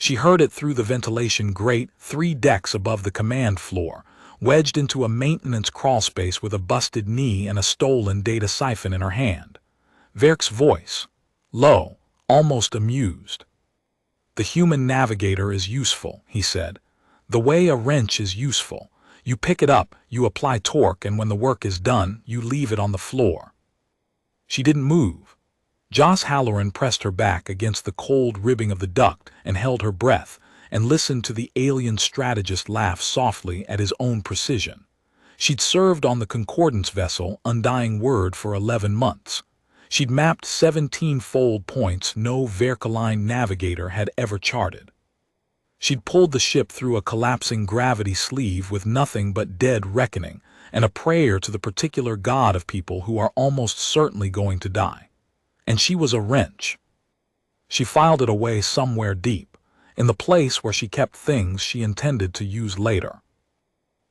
She heard it through the ventilation grate 3 decks above the command floor, wedged into a maintenance crawlspace with a busted knee and a stolen data siphon in her hand. Verk's voice, low, almost amused. "The human navigator is useful," he said. "The way a wrench is useful. You pick it up, you apply torque, and when the work is done, you leave it on the floor." She didn't move. Joss Halloran pressed her back against the cold ribbing of the duct and held her breath, and listened to the alien strategist laugh softly at his own precision. She'd served on the Concordance vessel Undying Word for 11 months. She'd mapped 17-fold points no Verkaline navigator had ever charted. She'd pulled the ship through a collapsing gravity sleeve with nothing but dead reckoning and a prayer to the particular god of people who are almost certainly going to die. And she was a wrench. She filed it away somewhere deep, in the place where she kept things she intended to use later.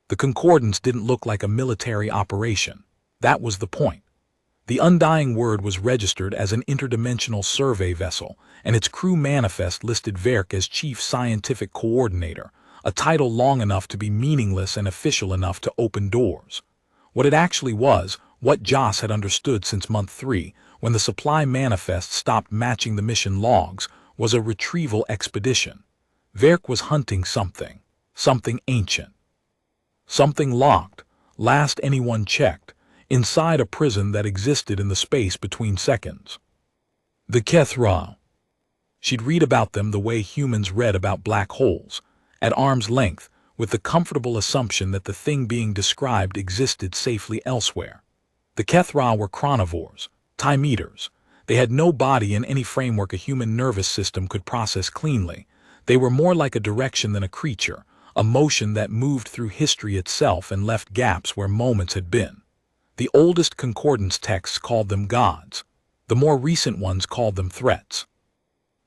The Concordance didn't look like a military operation. That was the point. The Undying Word was registered as an interdimensional survey vessel, and its crew manifest listed Verk as Chief Scientific Coordinator, a title long enough to be meaningless and official enough to open doors. What it actually was, what Joss had understood since month 3, when the supply manifest stopped matching the mission logs, was a retrieval expedition. Verk was hunting something ancient. Something locked, last anyone checked, inside a prison that existed in the space between seconds. The Kethra. She'd read about them the way humans read about black holes, at arm's length, with the comfortable assumption that the thing being described existed safely elsewhere. The Kethra were chronivores, time eaters. They had no body in any framework a human nervous system could process cleanly. They were more like a direction than a creature, a motion that moved through history itself and left gaps where moments had been. The oldest Concordance texts called them gods. The more recent ones called them threats.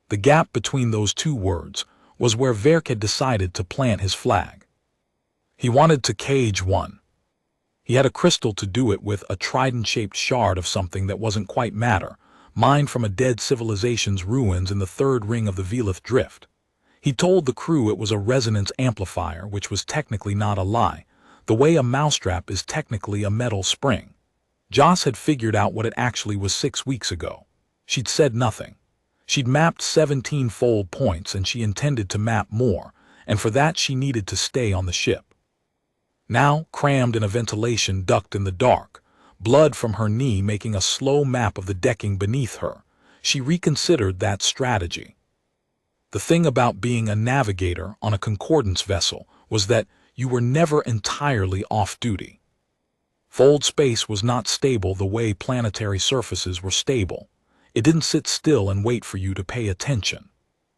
The gap between those two words was where Verk had decided to plant his flag. He wanted to cage one. He had a crystal to do it with, a trident-shaped shard of something that wasn't quite matter, mined from a dead civilization's ruins in the third ring of the Velith Drift. He told the crew it was a resonance amplifier, which was technically not a lie, the way a mousetrap is technically a metal spring. Joss had figured out what it actually was 6 weeks ago. She'd said nothing. She'd mapped 17-fold points, and she intended to map more, and for that she needed to stay on the ship. Now, crammed in a ventilation duct in the dark, blood from her knee making a slow map of the decking beneath her, she reconsidered that strategy. The thing about being a navigator on a Concordance vessel was that you were never entirely off-duty. Fold space was not stable the way planetary surfaces were stable. It didn't sit still and wait for you to pay attention.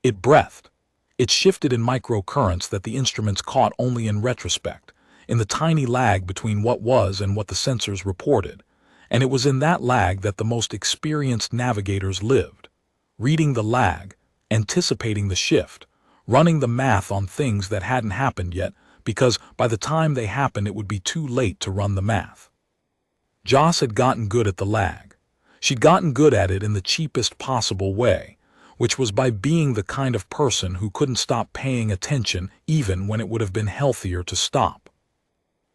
It breathed. It shifted in microcurrents that the instruments caught only in retrospect, in the tiny lag between what was and what the sensors reported, and it was in that lag that the most experienced navigators lived, reading the lag, anticipating the shift, running the math on things that hadn't happened yet, because by the time they happened it would be too late to run the math. Joss had gotten good at the lag. She'd gotten good at it in the cheapest possible way, which was by being the kind of person who couldn't stop paying attention even when it would have been healthier to stop.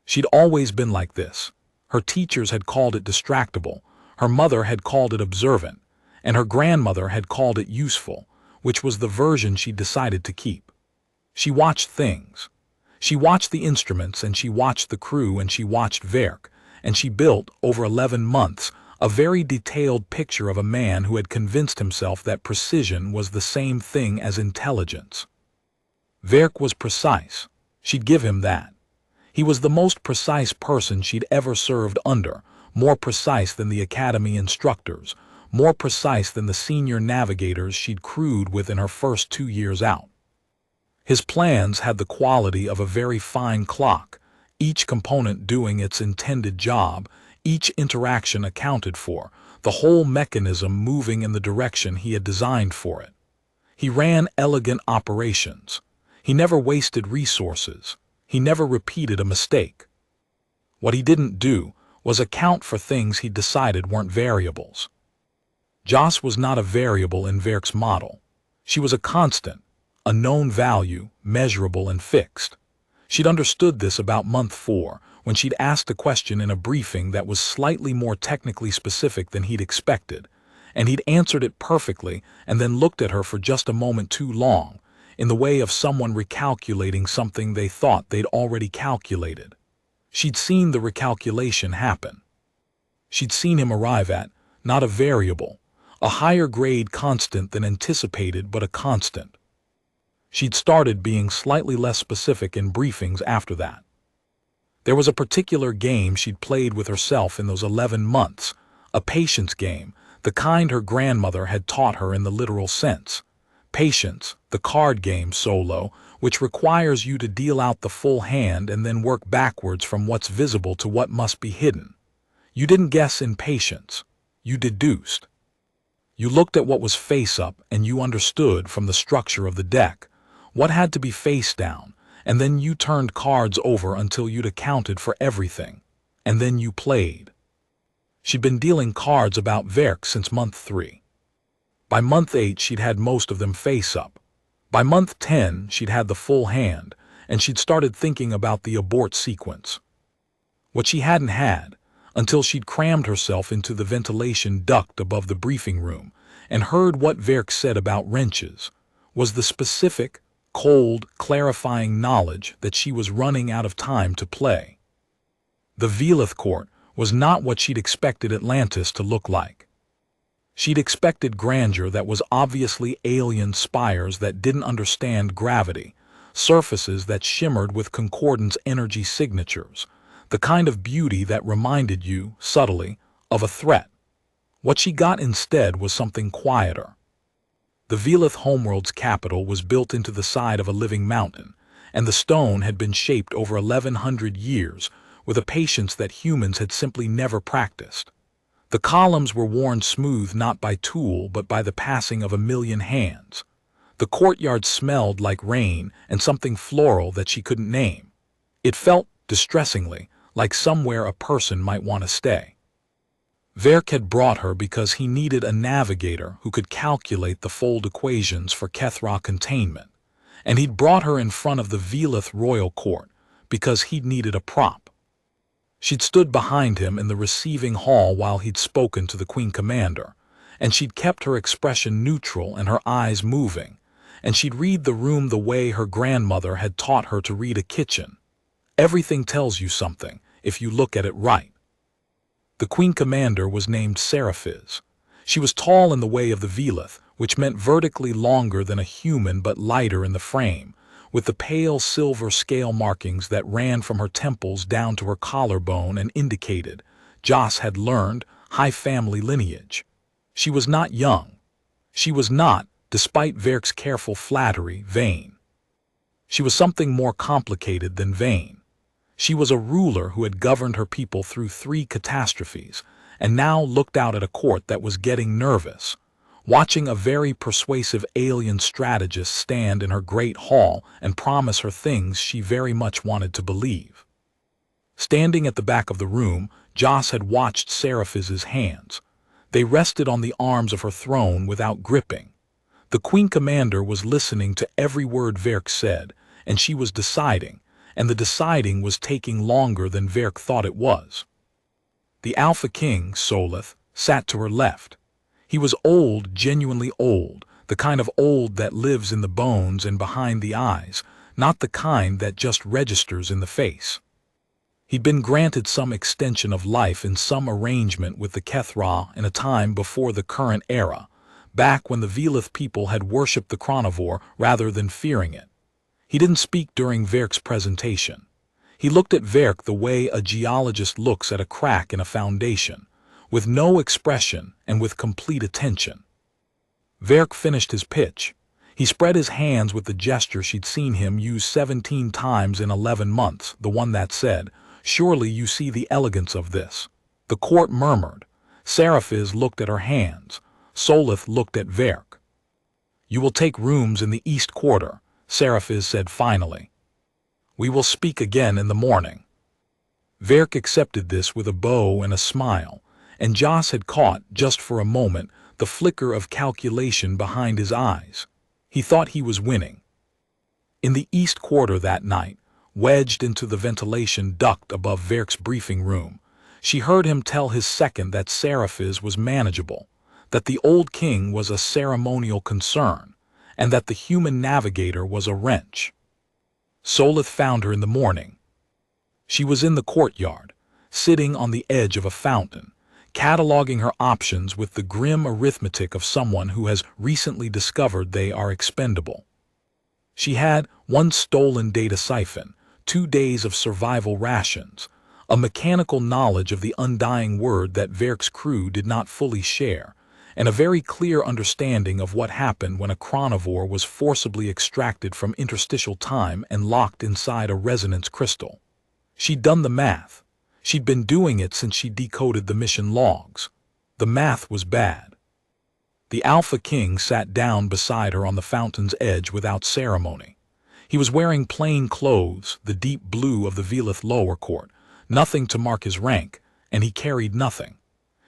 She'd always been like this. Her teachers had called it distractible, her mother had called it observant, and her grandmother had called it useful, which was the version she decided to keep. She watched things. She watched the instruments, and she watched the crew, and she watched Verk, and she built, over 11 months, a very detailed picture of a man who had convinced himself that precision was the same thing as intelligence. Verk was precise. She'd give him that. He was the most precise person she'd ever served under, more precise than the academy instructors, more precise than the senior navigators she'd crewed with in her first 2 years out. His plans had the quality of a very fine clock, each component doing its intended job, each interaction accounted for, the whole mechanism moving in the direction he had designed for it. He ran elegant operations. He never wasted resources. He never repeated a mistake. What he didn't do was account for things he decided weren't variables. Joss was not a variable in Verk's model. She was a constant, a known value, measurable and fixed. She'd understood this about month 4, when she'd asked a question in a briefing that was slightly more technically specific than he'd expected, and he'd answered it perfectly and then looked at her for just a moment too long, in the way of someone recalculating something they thought they'd already calculated. She'd seen the recalculation happen. She'd seen him arrive at, not a variable, a higher grade constant than anticipated but a constant. She'd started being slightly less specific in briefings after that. There was a particular game she'd played with herself in those 11 months, a patience game, the kind her grandmother had taught her in the literal sense. Patience, the card game solo, which requires you to deal out the full hand and then work backwards from what's visible to what must be hidden. You didn't guess in patience. You deduced. You looked at what was face up and you understood from the structure of the deck what had to be face down, and then you turned cards over until you'd accounted for everything, and then you played. She'd been dealing cards about Verk since month 3. By month 8 she'd had most of them face up. By month 10 she'd had the full hand, and she'd started thinking about the abort sequence. What she hadn't had, until she'd crammed herself into the ventilation duct above the briefing room and heard what Verk said about wrenches, was the specific, cold, clarifying knowledge that she was running out of time to play. The Velith court was not what she'd expected Atlantis to look like. She'd expected grandeur that was obviously alien, spires that didn't understand gravity, surfaces that shimmered with concordance energy signatures, the kind of beauty that reminded you, subtly, of a threat. What she got instead was something quieter. The Velith homeworld's capital was built into the side of a living mountain, and the stone had been shaped over 1,100 years with a patience that humans had simply never practiced. The columns were worn smooth not by tool but by the passing of 1,000,000 hands. The courtyard smelled like rain and something floral that she couldn't name. It felt, distressingly, like somewhere a person might want to stay. Verk had brought her because he needed a navigator who could calculate the fold equations for Kethra containment, and he'd brought her in front of the Velith royal court because he'd needed a prop. She'd stood behind him in the receiving hall while he'd spoken to the Queen Commander, and she'd kept her expression neutral and her eyes moving, and she'd read the room the way her grandmother had taught her to read a kitchen. Everything tells you something, if you look at it right. The Queen Commander was named Seraphis. She was tall in the way of the Velith, which meant vertically longer than a human but lighter in the frame, with the pale silver scale markings that ran from her temples down to her collarbone and indicated, Joss had learned, high family lineage. She was not young. She was not, despite Verk's careful flattery, vain. She was something more complicated than vain. She was a ruler who had governed her people through 3 catastrophes, and now looked out at a court that was getting nervous, watching a very persuasive alien strategist stand in her great hall and promise her things she very much wanted to believe. Standing at the back of the room, Joss had watched Seraphis's hands. They rested on the arms of her throne without gripping. The Queen Commander was listening to every word Verk said, and she was deciding, and the deciding was taking longer than Verk thought it was. The Alpha King, Solith, sat to her left. He was old, genuinely old, the kind of old that lives in the bones and behind the eyes, not the kind that just registers in the face. He'd been granted some extension of life in some arrangement with the Kethra in a time before the current era, back when the Velith people had worshipped the Chronivore rather than fearing it. He didn't speak during Verk's presentation. He looked at Verk the way a geologist looks at a crack in a foundation, with no expression and with complete attention. Verk finished his pitch. He spread his hands with the gesture she'd seen him use 17 times in 11 months, the one that said, "Surely you see the elegance of this." The court murmured. Seraphis looked at her hands. Solith looked at Verk. "You will take rooms in the East Quarter," Seraphis said finally. "We will speak again in the morning." Verk accepted this with a bow and a smile, and Joss had caught, just for a moment, the flicker of calculation behind his eyes. He thought he was winning. In the east quarter that night, wedged into the ventilation duct above Verk's briefing room, she heard him tell his second that Seraphis was manageable, that the old king was a ceremonial concern, and that the human navigator was a wrench. Solith found her in the morning. She was in the courtyard, sitting on the edge of a fountain, cataloging her options with the grim arithmetic of someone who has recently discovered they are expendable. She had one stolen data siphon, 2 days of survival rations, a mechanical knowledge of the undying word that Verk's crew did not fully share, and a very clear understanding of what happened when a chronivore was forcibly extracted from interstitial time and locked inside a resonance crystal. She'd done the math. She'd been doing it since she decoded the mission logs. The math was bad. The Alpha King sat down beside her on the fountain's edge without ceremony. He was wearing plain clothes, the deep blue of the Velith lower court, nothing to mark his rank, and he carried nothing.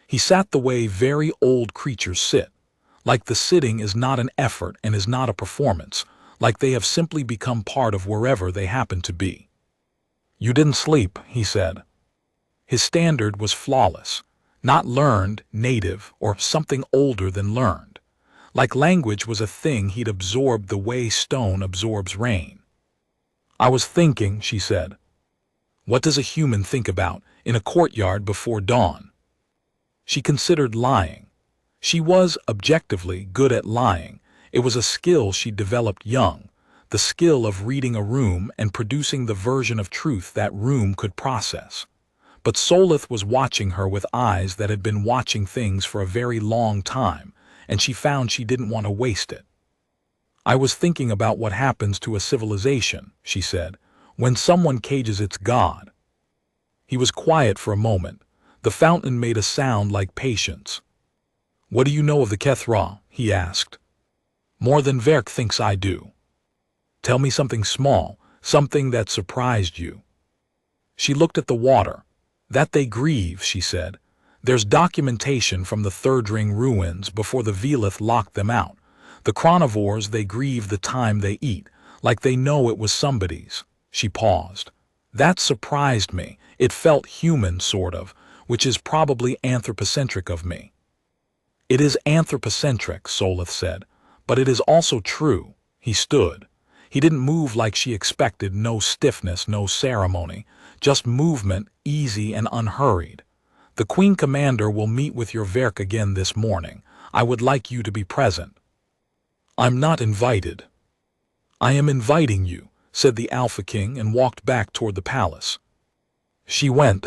He sat the way very old creatures sit, like the sitting is not an effort and is not a performance, like they have simply become part of wherever they happen to be. "You didn't sleep," he said. His standard was flawless, not learned, native, or something older than learned. Like language was a thing he'd absorbed the way stone absorbs rain. "I was thinking," she said. "What does a human think about in a courtyard before dawn?" She considered lying. She was, objectively, good at lying. It was a skill she developed young, the skill of reading a room and producing the version of truth that room could process. But Solith was watching her with eyes that had been watching things for a very long time, and she found she didn't want to waste it. "I was thinking about what happens to a civilization," she said, "when someone cages its god." He was quiet for a moment. The fountain made a sound like patience. "What do you know of the Kethra?" he asked. "More than Verk thinks I do." "Tell me something small, something that surprised you." She looked at the water. "That they grieve," she said. "There's documentation from the Third Ring ruins before the Velith locked them out. The chronivores, they grieve the time they eat, like they know it was somebody's." She paused. "That surprised me. It felt human, sort of, which is probably anthropocentric of me." "It is anthropocentric," Solith said, "but it is also true." He stood. He didn't move like she expected, no stiffness, no ceremony, just movement, easy and unhurried. "The Queen Commander will meet with your Verk again this morning. I would like you to be present." "I'm not invited." "I am inviting you," said the Alpha King and walked back toward the palace. She went.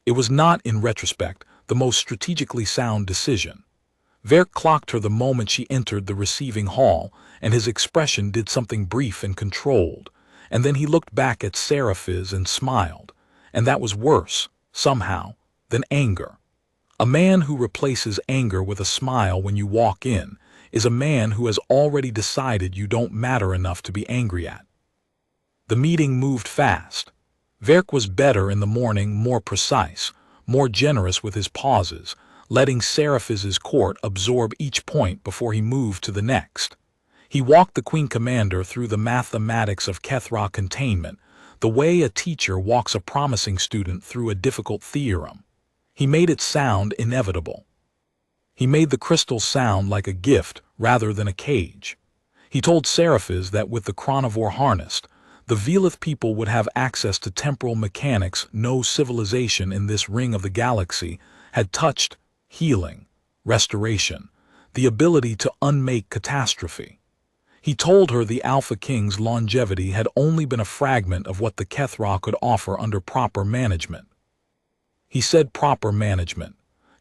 It was not, in retrospect, the most strategically sound decision. Verk clocked her the moment she entered the receiving hall, and his expression did something brief and controlled, and then he looked back at Seraphis and smiled, and that was worse, somehow, than anger. A man who replaces anger with a smile when you walk in is a man who has already decided you don't matter enough to be angry at. The meeting moved fast. Verk was better in the morning, more precise, more generous with his pauses, letting Seraphis's court absorb each point before he moved to the next. He walked the Queen Commander through the mathematics of Kethra containment, the way a teacher walks a promising student through a difficult theorem. He made it sound inevitable. He made the crystal sound like a gift rather than a cage. He told Seraphis that with the chronivore harnessed, the Velith people would have access to temporal mechanics no civilization in this ring of the galaxy had touched: healing, restoration, the ability to unmake catastrophe. He told her the Alpha King's longevity had only been a fragment of what the Kethra could offer under proper management. He said proper management.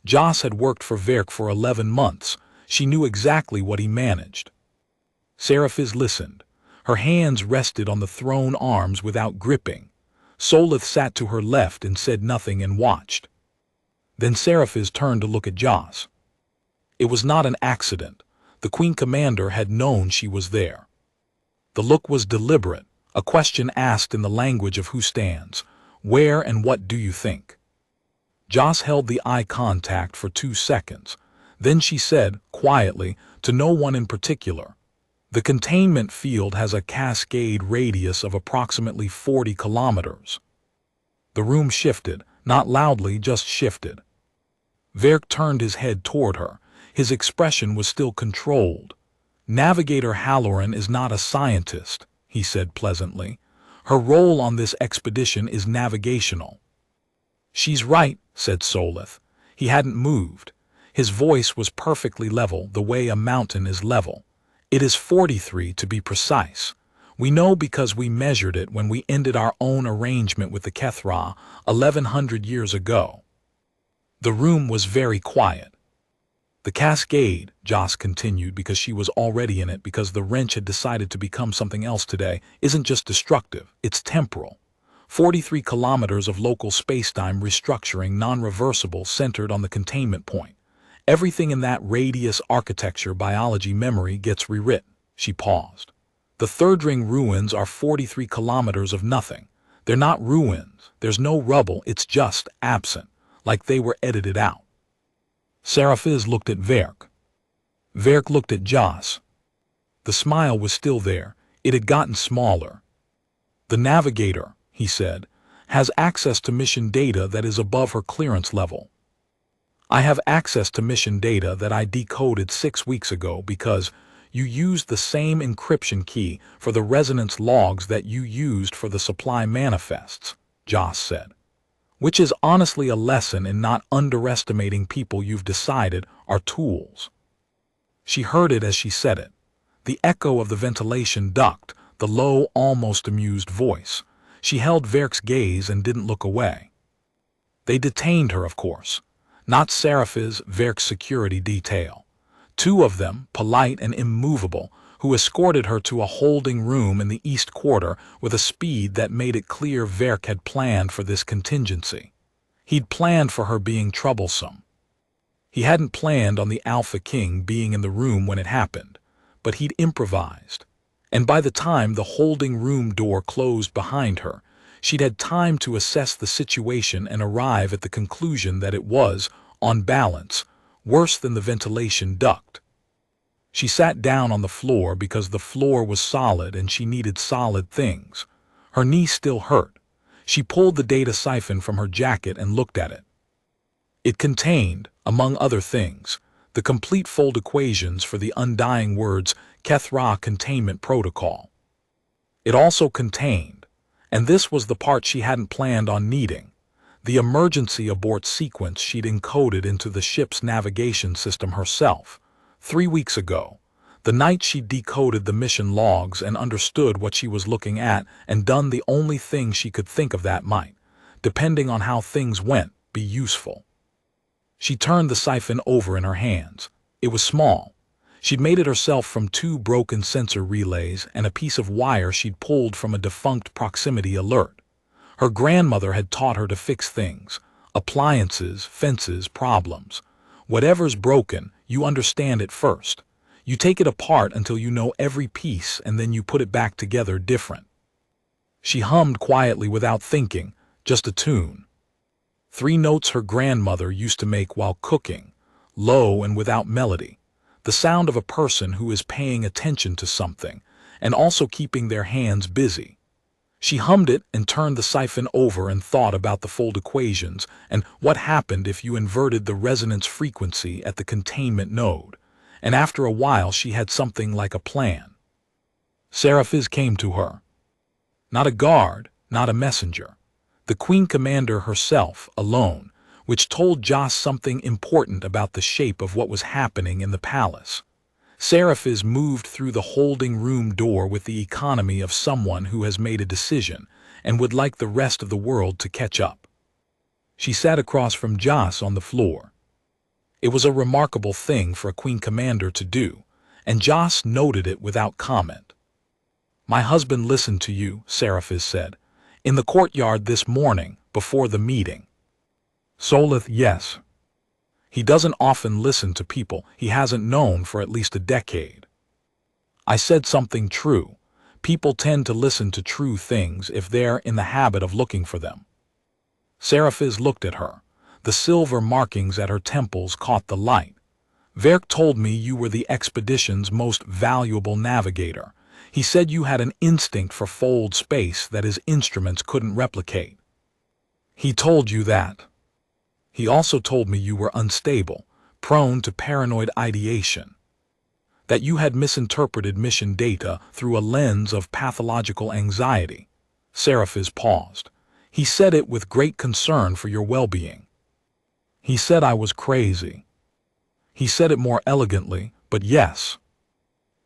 Joss had worked for Verk for 11 months. She knew exactly what he managed. Seraphis listened. Her hands rested on the thrown arms without gripping. Solith sat to her left and said nothing and watched. Then Seraphis turned to look at Joss. It was not an accident. The Queen Commander had known she was there. The look was deliberate, a question asked in the language of who stands. "Where and what do you think?" Joss held the eye contact for 2 seconds. Then she said, quietly, to no one in particular, The containment field has a cascade radius of approximately 40 kilometers. The room shifted, not loudly, just shifted. Verk turned his head toward her. His expression was still controlled. Navigator Halloran is not a scientist, he said pleasantly. Her role on this expedition is navigational. She's right, said Solith. He hadn't moved. His voice was perfectly level, the way a mountain is level. It is 43 to be precise. We know because we measured it when we ended our own arrangement with the Kethra 1100 years ago. The room was very quiet. The cascade, Joss continued because she was already in it, because the wrench had decided to become something else today, isn't just destructive, it's temporal. 43 kilometers of local spacetime restructuring, non-reversible, centered on the containment point. Everything in that radius, architecture, biology, memory gets rewritten. She paused. The third ring ruins are 43 kilometers of nothing. They're not ruins. There's no rubble. It's just absent, like they were edited out. Serafiz looked at Verk. Verk looked at Joss. The smile was still there. It had gotten smaller. The navigator, he said, has access to mission data that is above her clearance level. I have access to mission data that I decoded 6 weeks ago because you used the same encryption key for the resonance logs that you used for the supply manifests, Joss said. Which is honestly a lesson in not underestimating people you've decided are tools. She heard it as she said it. The echo of the ventilation duct, the low, almost amused voice. She held Verk's gaze and didn't look away. They detained her, of course. Not Serafiz, Verk's security detail. 2 of them, polite and immovable, who escorted her to a holding room in the East Quarter with a speed that made it clear Verk had planned for this contingency. He'd planned for her being troublesome. He hadn't planned on the Alpha King being in the room when it happened, but he'd improvised. And by the time the holding room door closed behind her, she'd had time to assess the situation and arrive at the conclusion that it was, on balance, worse than the ventilation duct. She sat down on the floor because the floor was solid and she needed solid things. Her knee still hurt. She pulled the data siphon from her jacket and looked at it. It contained, among other things, the complete fold equations for the undying words Kethra Containment Protocol. It also contained, and this was the part she hadn't planned on needing, the emergency abort sequence she'd encoded into the ship's navigation system herself, 3 weeks ago, the night she decoded the mission logs and understood what she was looking at and done the only thing she could think of that might, depending on how things went, be useful. She turned the siphon over in her hands. It was small. She'd made it herself from 2 broken sensor relays and a piece of wire she'd pulled from a defunct proximity alert. Her grandmother had taught her to fix things, appliances, fences, problems. Whatever's broken, you understand it first. You take it apart until you know every piece and then you put it back together different. She hummed quietly without thinking, just a tune. 3 notes her grandmother used to make while cooking, low and without melody. The sound of a person who is paying attention to something and also keeping their hands busy. She hummed it and turned the siphon over and thought about the fold equations and what happened if you inverted the resonance frequency at the containment node. And after a while she had something like a plan. Serafiz came to her. Not a guard, not a messenger. The Queen Commander herself, alone, which told Joss something important about the shape of what was happening in the palace. Serafiz moved through the holding room door with the economy of someone who has made a decision and would like the rest of the world to catch up. She sat across from Joss on the floor. It was a remarkable thing for a Queen Commander to do, and Joss noted it without comment. "My husband listened to you," Serafiz said, "in the courtyard this morning, before the meeting." Solith, yes. He doesn't often listen to people he hasn't known for at least a decade. I said something true. People tend to listen to true things if they're in the habit of looking for them. Serafiz looked at her. The silver markings at her temples caught the light. Verk told me you were the expedition's most valuable navigator. He said you had an instinct for fold space that his instruments couldn't replicate. He told you that. He also told me you were unstable, prone to paranoid ideation. That you had misinterpreted mission data through a lens of pathological anxiety. Seraphis paused. He said it with great concern for your well-being. He said I was crazy. He said it more elegantly, but yes.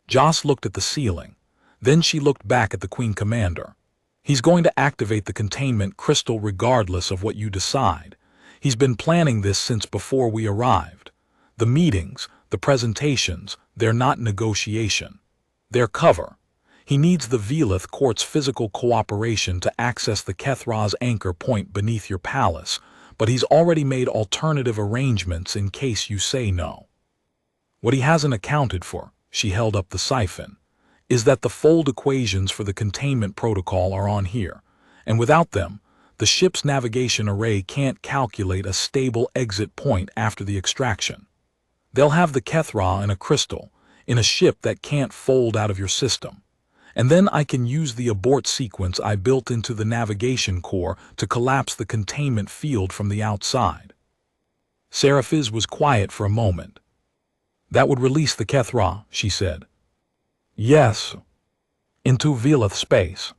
Joss looked at the ceiling. Then she looked back at the Queen Commander. He's going to activate the containment crystal regardless of what you decide. He's been planning this since before we arrived. The meetings, the presentations, they're not negotiation. They're cover. He needs the Velith Court's physical cooperation to access the Kethra's anchor point beneath your palace, but he's already made alternative arrangements in case you say no. What he hasn't accounted for, she held up the siphon, is that the fold equations for the containment protocol are on here, and without them, the ship's navigation array can't calculate a stable exit point after the extraction. They'll have the Kethra in a crystal, in a ship that can't fold out of your system. And then I can use the abort sequence I built into the navigation core to collapse the containment field from the outside. Seraphis was quiet for a moment. That would release the Kethra, she said. Yes. Into Velith space.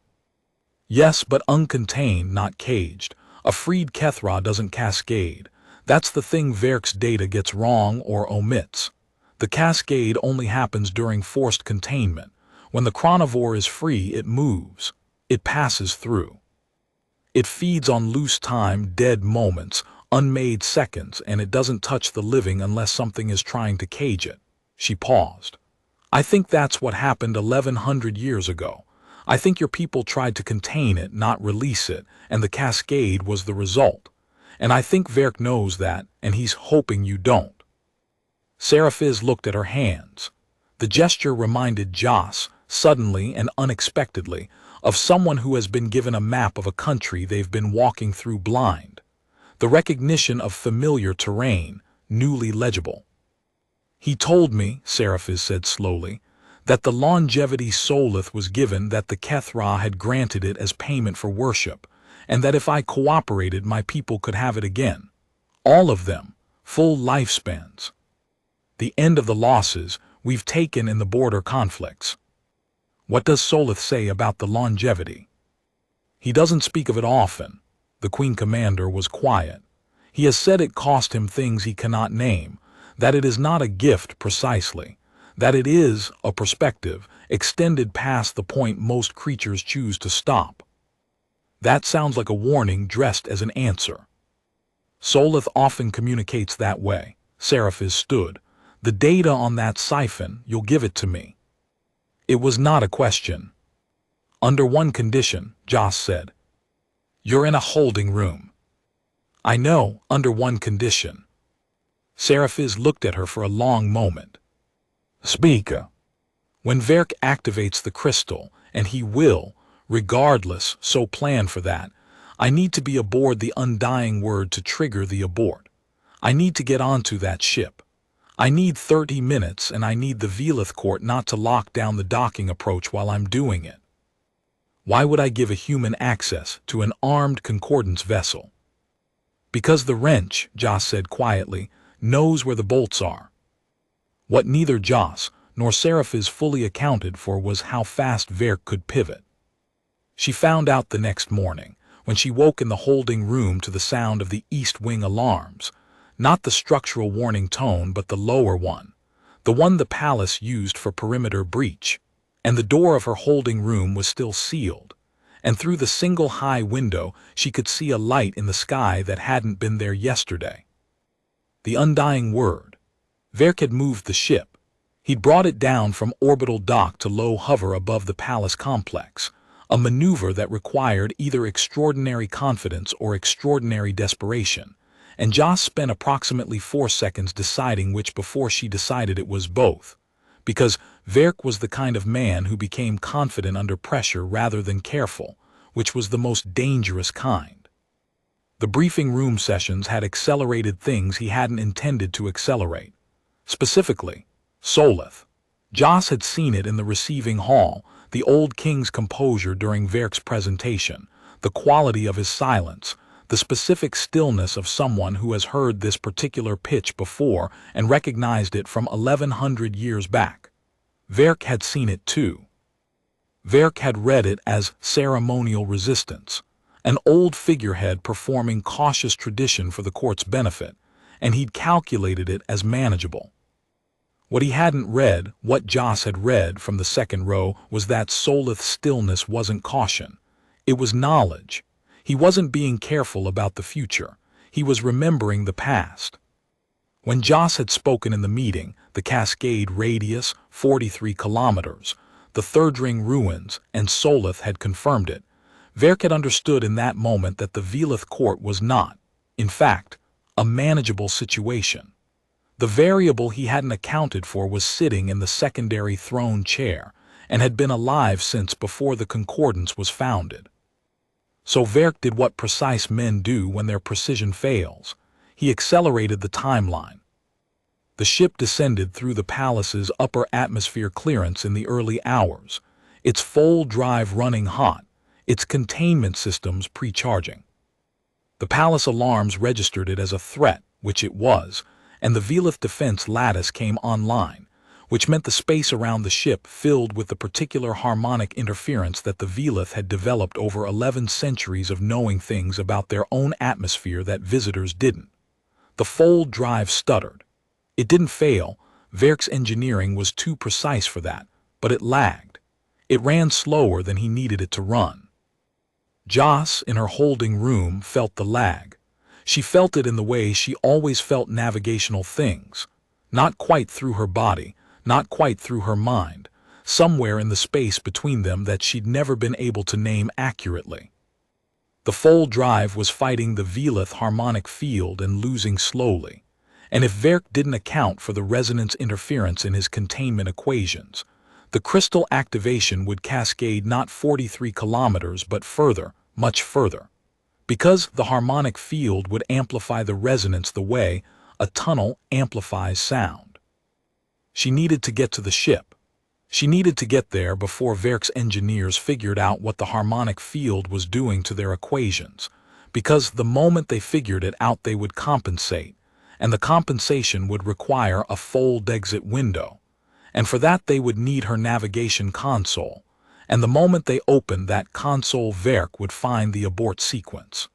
Yes, but uncontained, not caged. A freed Kethra doesn't cascade. That's the thing Verk's data gets wrong or omits. The cascade only happens during forced containment. When the chronivore is free, it moves. It passes through. It feeds on loose time, dead moments, unmade seconds, and it doesn't touch the living unless something is trying to cage it. She paused. I think that's what happened 1100 years ago. I think your people tried to contain it, not release it, and the cascade was the result. And I think Verk knows that, and he's hoping you don't. Seraphis looked at her hands. The gesture reminded Joss, suddenly and unexpectedly, of someone who has been given a map of a country they've been walking through blind. The recognition of familiar terrain, newly legible. He told me, Seraphis said slowly, that the longevity Solith was given that the Kethra had granted it as payment for worship, and that if I cooperated my people could have it again. All of them, full lifespans. The end of the losses we've taken in the border conflicts. What does Solith say about the longevity? He doesn't speak of it often. The Queen Commander was quiet. He has said it cost him things he cannot name, that it is not a gift precisely, that it is a perspective extended past the point most creatures choose to stop. That sounds like a warning dressed as an answer. Solith often communicates that way. Seraphis stood. The data on that siphon, you'll give it to me. It was not a question. Under one condition, Joss said. You're in a holding room. I know, under one condition. Seraphis looked at her for a long moment. Speak. When Verk activates the crystal, and he will, regardless, so plan for that, I need to be aboard the Undying Word to trigger the abort. I need to get onto that ship. I need 30 minutes, and I need the Velith Court not to lock down the docking approach while I'm doing it. Why would I give a human access to an armed concordance vessel? Because the wrench, Joss said quietly, knows where the bolts are. What neither Joss nor Seraphis fully accounted for was how fast Verk could pivot. She found out the next morning, when she woke in the holding room to the sound of the East Wing alarms. Not the structural warning tone, but the lower one, the one the palace used for perimeter breach. And the door of her holding room was still sealed, and through the single high window she could see a light in the sky that hadn't been there yesterday. The Undying Word. Verk had moved the ship. He'd brought it down from orbital dock to low hover above the palace complex, a maneuver that required either extraordinary confidence or extraordinary desperation. And Joss spent approximately 4 seconds deciding which before she decided it was both. Because Verk was the kind of man who became confident under pressure rather than careful, which was the most dangerous kind. The briefing room sessions had accelerated things he hadn't intended to accelerate. Specifically, Solith. Joss had seen it in the receiving hall, the old king's composure during Verk's presentation, the quality of his silence, the specific stillness of someone who has heard this particular pitch before and recognized it from 1100 years back. Verk had seen it too. Verk had read it as ceremonial resistance, an old figurehead performing cautious tradition for the court's benefit, and he'd calculated it as manageable. What he hadn't read, what Joss had read from the second row, was that Solith's stillness wasn't caution. It was knowledge. He wasn't being careful about the future. He was remembering the past. When Joss had spoken in the meeting, the Cascade radius, 43 kilometers, the Third Ring ruins, and Solith had confirmed it, Verk had understood in that moment that the Velith court was not, in fact, a manageable situation. The variable he hadn't accounted for was sitting in the secondary throne chair, and had been alive since before the concordance was founded. So Verk did what precise men do when their precision fails. He accelerated the timeline. The ship descended through the palace's upper atmosphere clearance in the early hours, its full drive running hot, its containment systems pre-charging. The palace alarms registered it as a threat, which it was, and the Velith defense lattice came online, which meant the space around the ship filled with the particular harmonic interference that the Velith had developed over 11 centuries of knowing things about their own atmosphere that visitors didn't. The fold drive stuttered. It didn't fail. Verk's engineering was too precise for that, but it lagged. It ran slower than he needed it to run. Joss, in her holding room, felt the lag. She felt it in the way she always felt navigational things, not quite through her body, not quite through her mind, somewhere in the space between them that she'd never been able to name accurately. The fold drive was fighting the Velith harmonic field and losing slowly, and if Verk didn't account for the resonance interference in his containment equations, the crystal activation would cascade not 43 kilometers but further, much further. Because the harmonic field would amplify the resonance the way a tunnel amplifies sound. She needed to get to the ship. She needed to get there before Verk's engineers figured out what the harmonic field was doing to their equations, because the moment they figured it out they would compensate, and the compensation would require a fold exit window, and for that they would need her navigation console. And the moment they opened that console, Verk would find the abort sequence.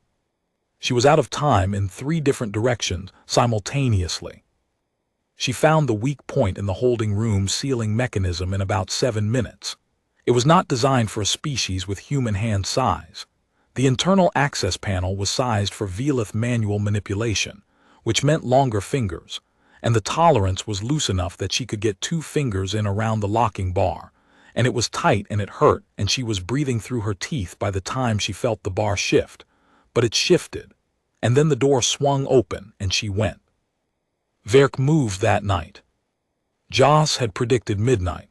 She was out of time in 3 different directions simultaneously. She found the weak point in the holding room sealing mechanism in about 7 minutes. It was not designed for a species with human hand size. The internal access panel was sized for Velith manual manipulation, which meant longer fingers, and the tolerance was loose enough that she could get 2 fingers in around the locking bar. And it was tight and it hurt, and she was breathing through her teeth by the time she felt the bar shift. But it shifted, and then the door swung open and she went. Verk moved that night. Joss had predicted midnight.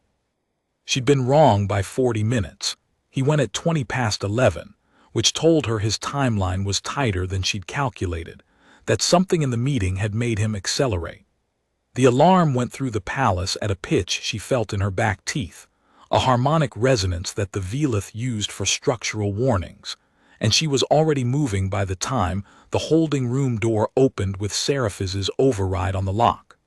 She'd been wrong by 40 minutes. He went at 20 past 11, which told her his timeline was tighter than she'd calculated, that something in the meeting had made him accelerate. The alarm went through the palace at a pitch she felt in her back teeth, a harmonic resonance that the Velith used for structural warnings, and she was already moving by the time the holding room door opened with Seraphis's override on the lock.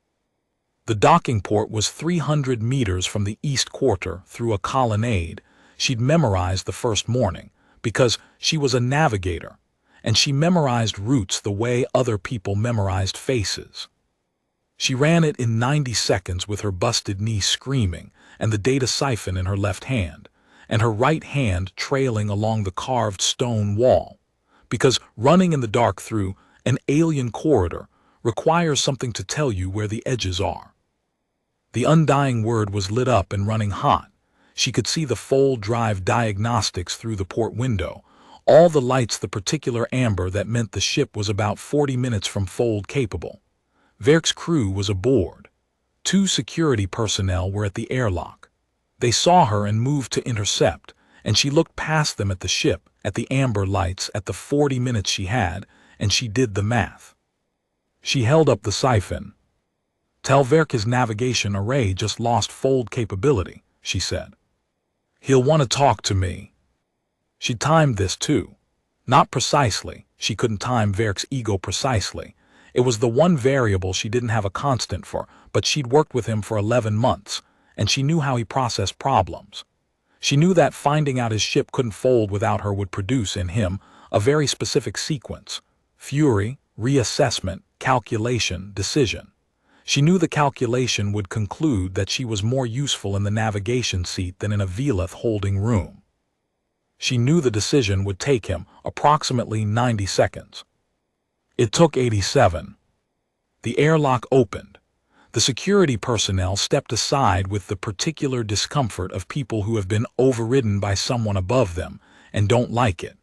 The docking port was 300 meters from the east quarter through a colonnade she'd memorized the first morning, because she was a navigator, and she memorized routes the way other people memorized faces. She ran it in 90 seconds with her busted knee screaming and the data siphon in her left hand, and her right hand trailing along the carved stone wall, because running in the dark through an alien corridor requires something to tell you where the edges are. The undying word was lit up and running hot. She could see the fold drive diagnostics through the port window, all the lights the particular amber that meant the ship was about 40 minutes from fold capable. Verk's crew was aboard. 2 security personnel were at the airlock. They saw her and moved to intercept, and she looked past them at the ship, at the amber lights, at the 40 minutes she had, and she did the math. She held up the siphon. Tell Verk his navigation array just lost fold capability, she said. He'll want to talk to me. She timed this too. Not precisely, she couldn't time Verk's ego precisely. It was the one variable she didn't have a constant for, but she'd worked with him for 11 months, and she knew how he processed problems. She knew that finding out his ship couldn't fold without her would produce in him a very specific sequence: fury, reassessment, calculation, decision. She knew the calculation would conclude that she was more useful in the navigation seat than in a Velith holding room. She knew the decision would take him approximately 90 seconds. It took 87. The airlock opened. The security personnel stepped aside with the particular discomfort of people who have been overridden by someone above them and don't like it.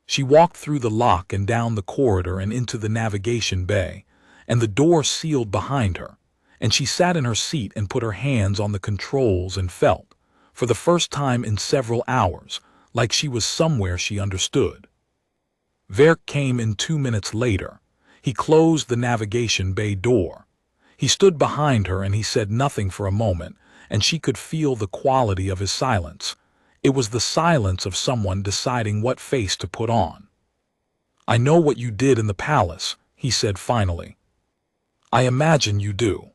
She walked through the lock and down the corridor and into the navigation bay, and the door sealed behind her, and she sat in her seat and put her hands on the controls and felt, for the first time in several hours, like she was somewhere she understood. Verk came in 2 minutes later. He closed the navigation bay door. He stood behind her and he said nothing for a moment, and she could feel the quality of his silence. It was the silence of someone deciding what face to put on. I know what you did in the palace, he said finally. I imagine you do.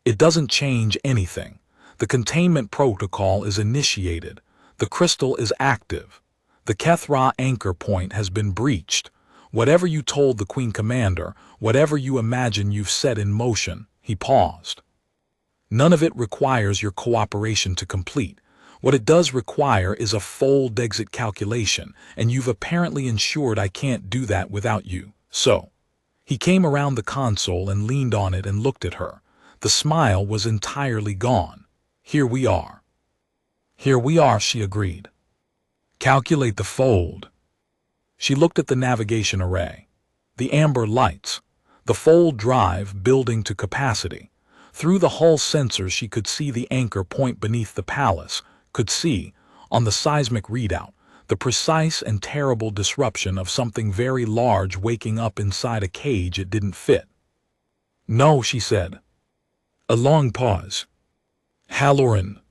It doesn't change anything. The containment protocol is initiated. The crystal is active. The Kethra anchor point has been breached. Whatever you told the Queen Commander, whatever you imagine you've set in motion, he paused. None of it requires your cooperation to complete. What it does require is a fold exit calculation, and you've apparently ensured I can't do that without you. So, he came around the console and leaned on it and looked at her. The smile was entirely gone. Here we are. Here we are, she agreed. Calculate the fold. She looked at the navigation array. The amber lights. The fold drive building to capacity. Through the hull sensors she could see the anchor point beneath the palace, could see, on the seismic readout, the precise and terrible disruption of something very large waking up inside a cage it didn't fit. No, she said. A long pause. Halloran.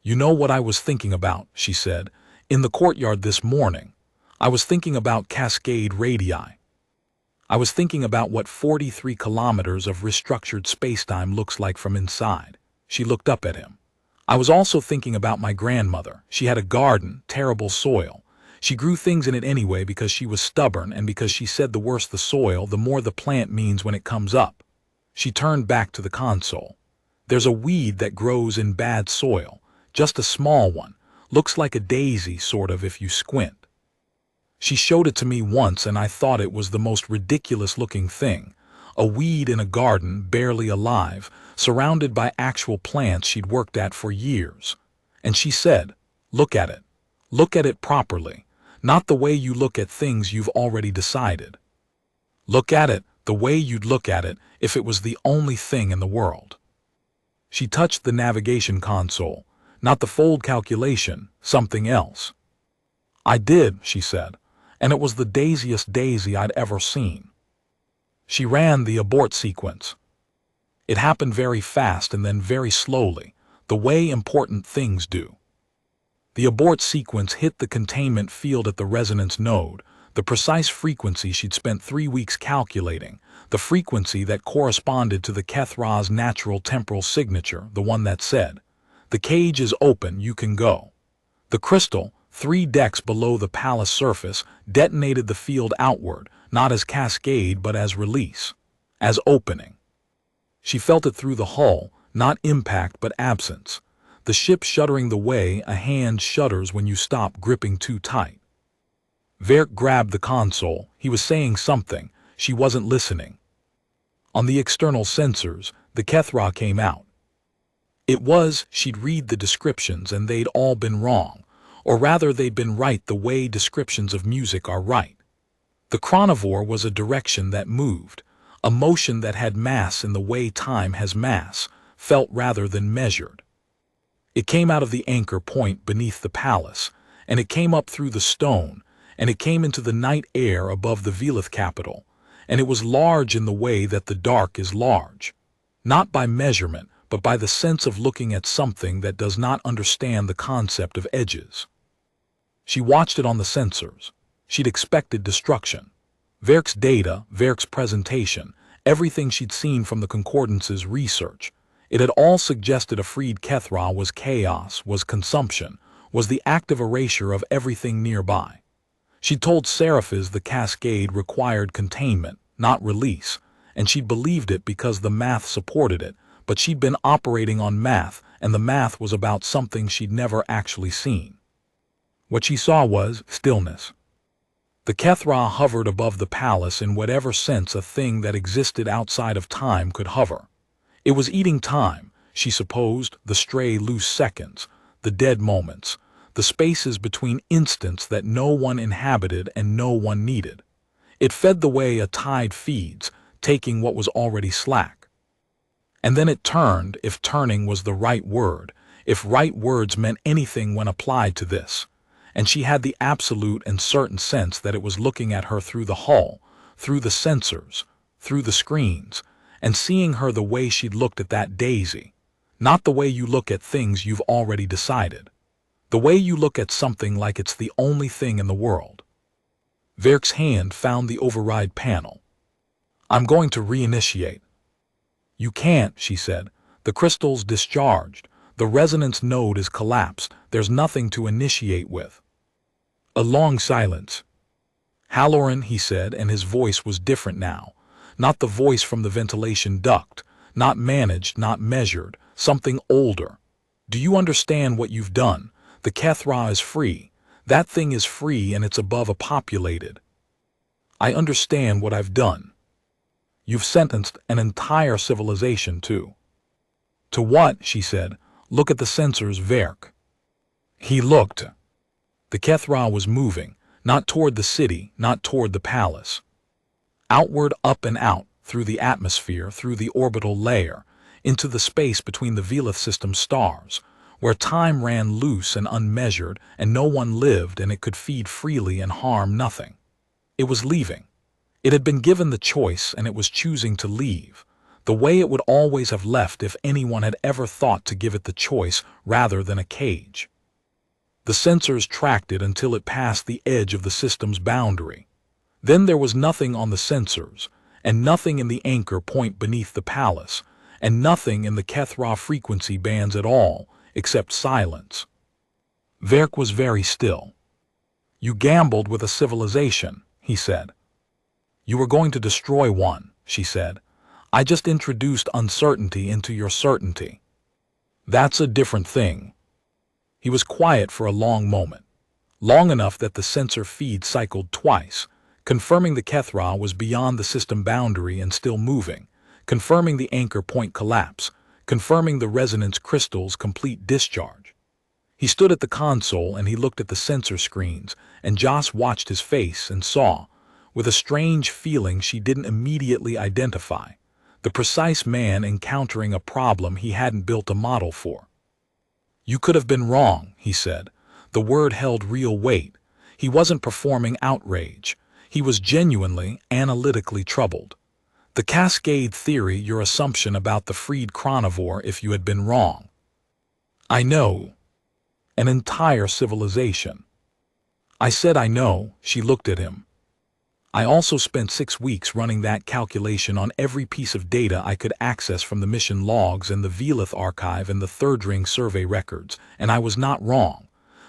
You know what I was thinking about, she said, in the courtyard this morning. I was thinking about cascade radii. I was thinking about what 43 kilometers of restructured spacetime looks like from inside. She looked up at him. I was also thinking about my grandmother. She had a garden, terrible soil. She grew things in it anyway because she was stubborn and because she said the worse the soil, the more the plant means when it comes up. She turned back to the console. There's a weed that grows in bad soil, just a small one, looks like a daisy sort of if you squint. She showed it to me once and I thought it was the most ridiculous looking thing. A weed in a garden, barely alive, surrounded by actual plants she'd worked at for years. And she said, look at it. Look at it properly, not the way you look at things you've already decided. Look at it the way you'd look at it if it was the only thing in the world. She touched the navigation console, not the fold calculation, something else. I did, she said, and it was the daisiest daisy I'd ever seen. She ran the abort sequence. It happened very fast and then very slowly, the way important things do. The abort sequence hit the containment field at the resonance node, the precise frequency she'd spent 3 weeks calculating, the frequency that corresponded to the Kethra's natural temporal signature, the one that said, "The cage is open, you can go." The crystal, 3 decks below the palace surface, detonated the field outward, not as cascade but as release, as opening. She felt it through the hull, not impact but absence. The ship shuddering the way a hand shudders when you stop gripping too tight. Verk grabbed the console. He was saying something. She wasn't listening. On the external sensors, the Kethra came out. She'd read the descriptions and they'd all been wrong, or rather they'd been right the way descriptions of music are right. The chronivore was a direction that moved, a motion that had mass in the way time has mass, felt rather than measured. It came out of the anchor point beneath the palace, and it came up through the stone, and it came into the night air above the Velith capital, and it was large in the way that the dark is large. Not by measurement, but by the sense of looking at something that does not understand the concept of edges. She watched it on the sensors. She'd expected destruction. Verk's data, Verk's presentation, everything she'd seen from the Concordance's research. It had all suggested a freed Kethra was chaos, was consumption, was the active erasure of everything nearby. She'd told Seraphis the cascade required containment, not release, and she'd believed it because the math supported it, but she'd been operating on math, and the math was about something she'd never actually seen. What she saw was stillness. The Kethra hovered above the palace in whatever sense a thing that existed outside of time could hover. It was eating time, she supposed, the stray loose seconds, the dead moments, the spaces between instants that no one inhabited and no one needed. It fed the way a tide feeds, taking what was already slack. And then it turned, if turning was the right word, if right words meant anything when applied to this. And she had the absolute and certain sense that it was looking at her through the hull, through the sensors, through the screens, and seeing her the way she'd looked at that daisy. Not the way you look at things you've already decided. The way you look at something like it's the only thing in the world. Verk's hand found the override panel. I'm going to reinitiate. You can't, she said. The crystal's discharged. The resonance node is collapsed. There's nothing to initiate with. A long silence. Halloran, he said, and his voice was different now. Not the voice from the ventilation duct. Not managed, not measured. Something older. Do you understand what you've done? The Kethra is free. That thing is free and it's above a populated. I understand what I've done. You've sentenced an entire civilization to. To what? She said. Look at the sensors, Verk. He looked. The Kethra was moving, not toward the city, not toward the palace. Outward, up and out, through the atmosphere, through the orbital layer, into the space between the Velith system stars, where time ran loose and unmeasured, and no one lived, and it could feed freely and harm nothing. It was leaving. It had been given the choice, and it was choosing to leave, the way it would always have left if anyone had ever thought to give it the choice rather than a cage. The sensors tracked it until it passed the edge of the system's boundary. Then there was nothing on the sensors, and nothing in the anchor point beneath the palace, and nothing in the Kethra frequency bands at all, except silence. Verk was very still. You gambled with a civilization, he said. You were going to destroy one, she said. I just introduced uncertainty into your certainty. That's a different thing. He was quiet for a long moment, long enough that the sensor feed cycled twice, confirming the Kethra was beyond the system boundary and still moving, confirming the anchor point collapse, confirming the resonance crystal's complete discharge. He stood at the console and he looked at the sensor screens, and Joss watched his face and saw, with a strange feeling she didn't immediately identify, the precise man encountering a problem he hadn't built a model for. You could have been wrong, he said. The word held real weight. He wasn't performing outrage. He was genuinely, analytically troubled. The cascade theory, your assumption about the freed chronivore if you had been wrong. I know. An entire civilization. I said I know, she looked at him. I also spent 6 weeks running that calculation on every piece of data I could access from the mission logs and the Velith archive and the Third Ring survey records, and I was not wrong.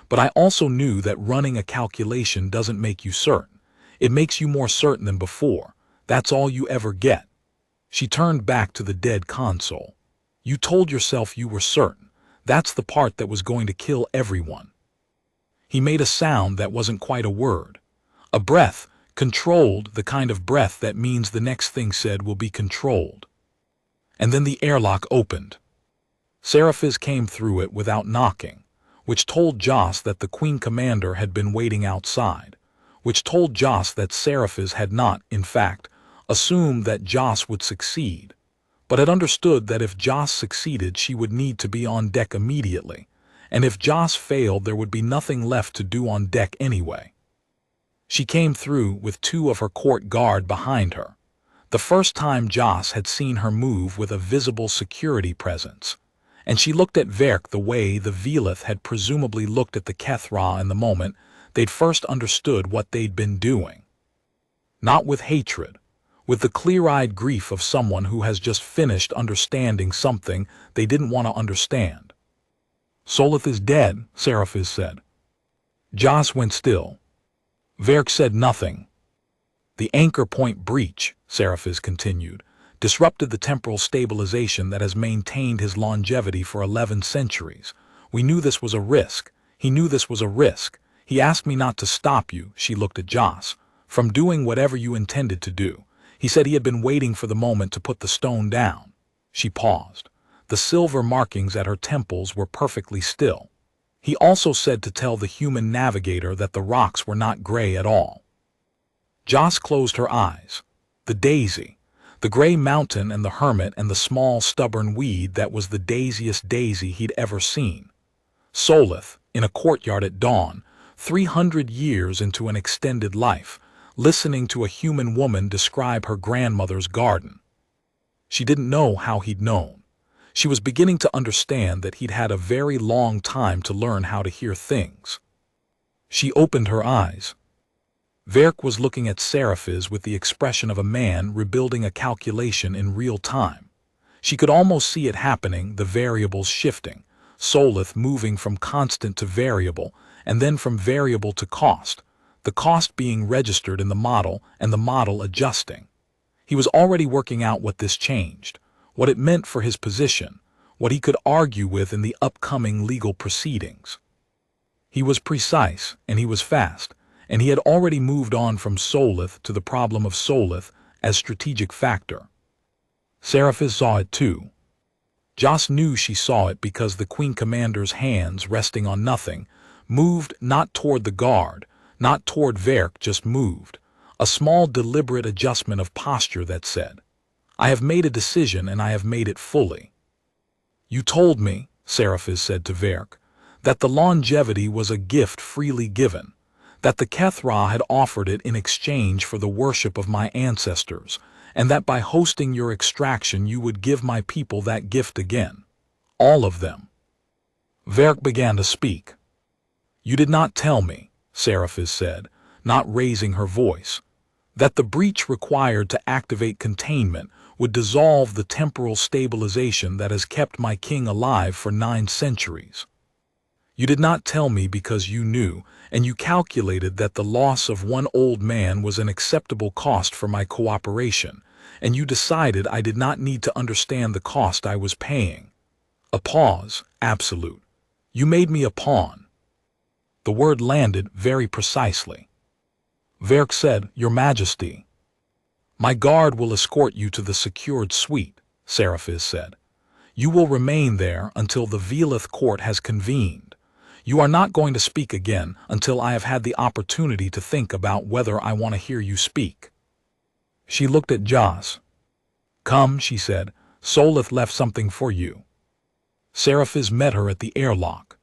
But I also knew that running a calculation doesn't make you certain. It makes you more certain than before. That's all you ever get. She turned back to the dead console. You told yourself you were certain. That's the part that was going to kill everyone. He made a sound that wasn't quite a word. A breath, controlled, the kind of breath that means the next thing said will be controlled. And then the airlock opened. Seraphis came through it without knocking, which told Joss that the Queen Commander had been waiting outside, which told Joss that Seraphis had not, in fact, assumed that Joss would succeed, but had understood that if Joss succeeded she would need to be on deck immediately, and if Joss failed there would be nothing left to do on deck anyway. She came through with 2 of her court guard behind her. The first time Joss had seen her move with a visible security presence. And she looked at Verk the way the Velith had presumably looked at the Kethra in the moment they'd first understood what they'd been doing. Not with hatred, with the clear-eyed grief of someone who has just finished understanding something they didn't want to understand. "Solith is dead," Seraphis said. Joss went still. Verk said nothing. "The anchor point breach," Seraphis continued, "disrupted the temporal stabilization that has maintained his longevity for 11 centuries. We knew this was a risk. He knew this was a risk. He asked me not to stop you," she looked at Joss, "from doing whatever you intended to do. He said he had been waiting for the moment to put the stone down." She paused. The silver markings at her temples were perfectly still. "He also said to tell the human navigator that the rocks were not gray at all." Joss closed her eyes. The daisy, the gray mountain and the hermit and the small stubborn weed that was the daisiest daisy he'd ever seen. Solith, in a courtyard at dawn, 300 years into an extended life, listening to a human woman describe her grandmother's garden. She didn't know how he'd known. She was beginning to understand that he'd had a very long time to learn how to hear things. She opened her eyes. Verk was looking at Seraphis with the expression of a man rebuilding a calculation in real time. She could almost see it happening, the variables shifting, Solith moving from constant to variable, and then from variable to cost, the cost being registered in the model and the model adjusting. He was already working out what this changed, what it meant for his position, what he could argue with in the upcoming legal proceedings. He was precise, and he was fast, and he had already moved on from Solith to the problem of Solith as strategic factor. Seraphis saw it too. Joss knew she saw it because the Queen Commander's hands, resting on nothing, moved not toward the guard, not toward Verk, just moved, a small deliberate adjustment of posture that said, "I have made a decision and I have made it fully." "You told me," Seraphis said to Verk, "that the longevity was a gift freely given, that the Kethra had offered it in exchange for the worship of my ancestors, and that by hosting your extraction you would give my people that gift again. All of them." Verk began to speak. "You did not tell me," Seraphis said, not raising her voice, "that the breach required to activate containment would dissolve the temporal stabilization that has kept my king alive for 9 centuries. You did not tell me because you knew, and you calculated that the loss of one old man was an acceptable cost for my cooperation, and you decided I did not need to understand the cost I was paying. A pause, absolute. You made me a pawn." The word landed very precisely. Verk said, "Your Majesty." "My guard will escort you to the secured suite," Seraphis said. "You will remain there until the Velith court has convened. You are not going to speak again until I have had the opportunity to think about whether I want to hear you speak." She looked at Joss. "Come," she said, "Solith left something for you." Seraphis met her at the airlock.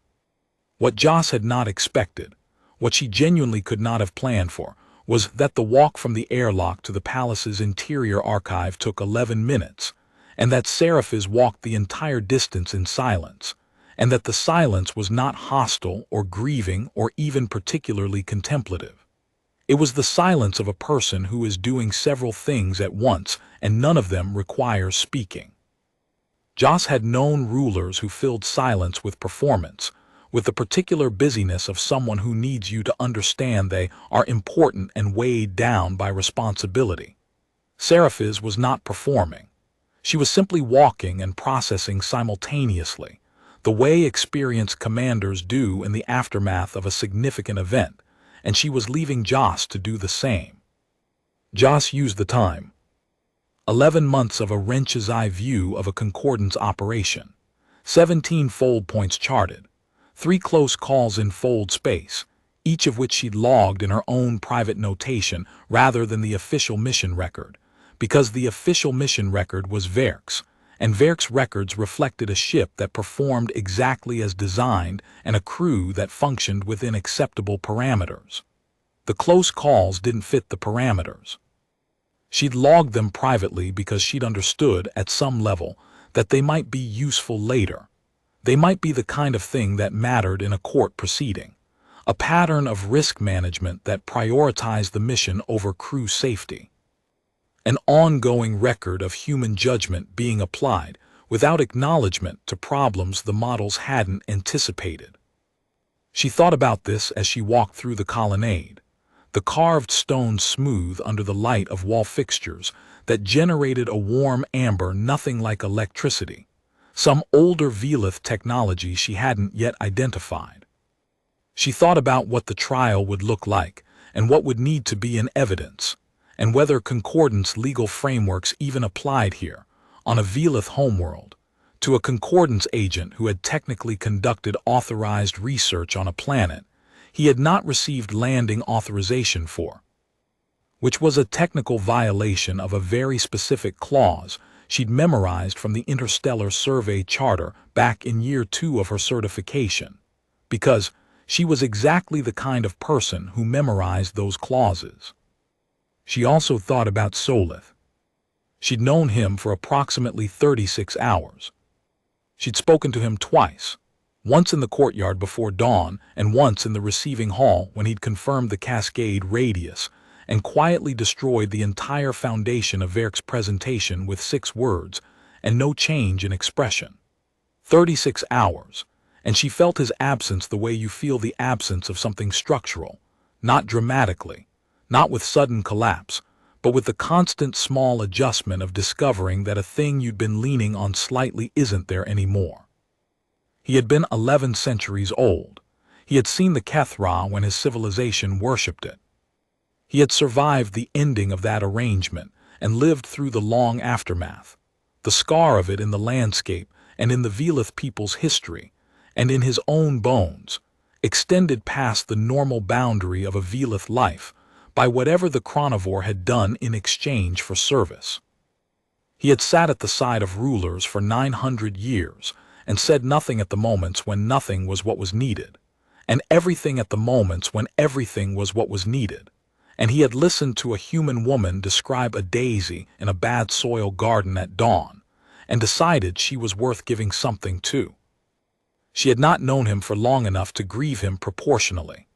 What Joss had not expected, what she genuinely could not have planned for, was that the walk from the airlock to the palace's interior archive took 11 minutes, and that Seraphis walked the entire distance in silence, and that the silence was not hostile or grieving or even particularly contemplative. It was the silence of a person who is doing several things at once, and none of them requires speaking. Joss had known rulers who filled silence with performance, with the particular busyness of someone who needs you to understand they are important and weighed down by responsibility. Seraphis was not performing. She was simply walking and processing simultaneously, the way experienced commanders do in the aftermath of a significant event, and she was leaving Joss to do the same. Joss used the time. 11 months of a wrench's eye view of a concordance operation. 17 fold points charted. 3 close calls in fold space, each of which she'd logged in her own private notation rather than the official mission record, because the official mission record was Verk's, and Verk's records reflected a ship that performed exactly as designed and a crew that functioned within acceptable parameters. The close calls didn't fit the parameters. She'd logged them privately because she'd understood, at some level, that they might be useful later. They might be the kind of thing that mattered in a court proceeding. A pattern of risk management that prioritized the mission over crew safety. An ongoing record of human judgment being applied without acknowledgement to problems the models hadn't anticipated. She thought about this as she walked through the colonnade, the carved stone smooth under the light of wall fixtures that generated a warm amber nothing like electricity, some older Velith technology she hadn't yet identified. She thought about what the trial would look like and what would need to be in evidence, and whether concordance legal frameworks even applied here, on a Velith homeworld, to a concordance agent who had technically conducted authorized research on a planet he had not received landing authorization for, which was a technical violation of a very specific clause she'd memorized from the Interstellar Survey Charter back in year 2 of her certification, because she was exactly the kind of person who memorized those clauses. She also thought about Solith. She'd known him for approximately 36 hours. She'd spoken to him twice, once in the courtyard before dawn and once in the receiving hall when he'd confirmed the cascade radius and quietly destroyed the entire foundation of Verk's presentation with 6 words and no change in expression. 36 hours, and she felt his absence the way you feel the absence of something structural, not dramatically, not with sudden collapse, but with the constant small adjustment of discovering that a thing you'd been leaning on slightly isn't there anymore. He had been 11 centuries old. He had seen the Kethra when his civilization worshipped it. He had survived the ending of that arrangement and lived through the long aftermath, the scar of it in the landscape and in the Velith people's history, and in his own bones, extended past the normal boundary of a Velith life by whatever the chronivore had done in exchange for service. He had sat at the side of rulers for 900 years and said nothing at the moments when nothing was what was needed, and everything at the moments when everything was what was needed, and he had listened to a human woman describe a daisy in a bad soil garden at dawn, and decided she was worth giving something to. She had not known him for long enough to grieve him proportionally.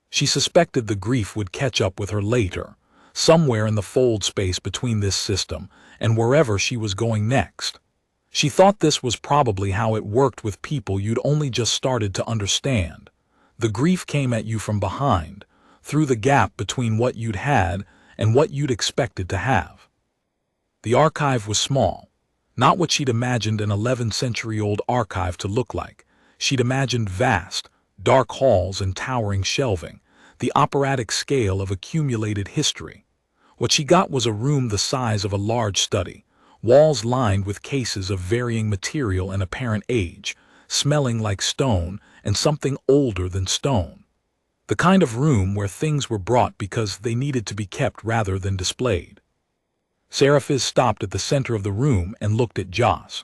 She suspected the grief would catch up with her later, somewhere in the fold space between this system and wherever she was going next. She thought this was probably how it worked with people you'd only just started to understand. The grief came at you from behind, through the gap between what you'd had and what you'd expected to have. The archive was small, not what she'd imagined an 11-century-old archive to look like. She'd imagined vast, dark halls and towering shelving, the operatic scale of accumulated history. What she got was a room the size of a large study, walls lined with cases of varying material and apparent age, smelling like stone and something older than stone. The kind of room where things were brought because they needed to be kept rather than displayed. Scifi stopped at the center of the room and looked at Joss.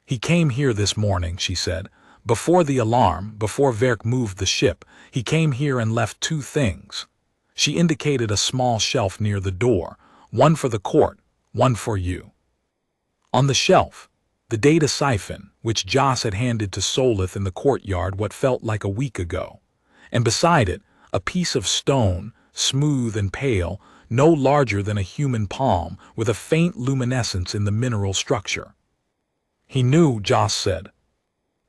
"He came here this morning," she said. "Before the alarm, before Verk moved the ship, he came here and left 2 things." She indicated a small shelf near the door, one for the court, one for you. On the shelf, the data siphon, which Joss had handed to Solith in the courtyard what felt like a week ago, and beside it, a piece of stone, smooth and pale, no larger than a human palm, with a faint luminescence in the mineral structure. "He knew," Joss said.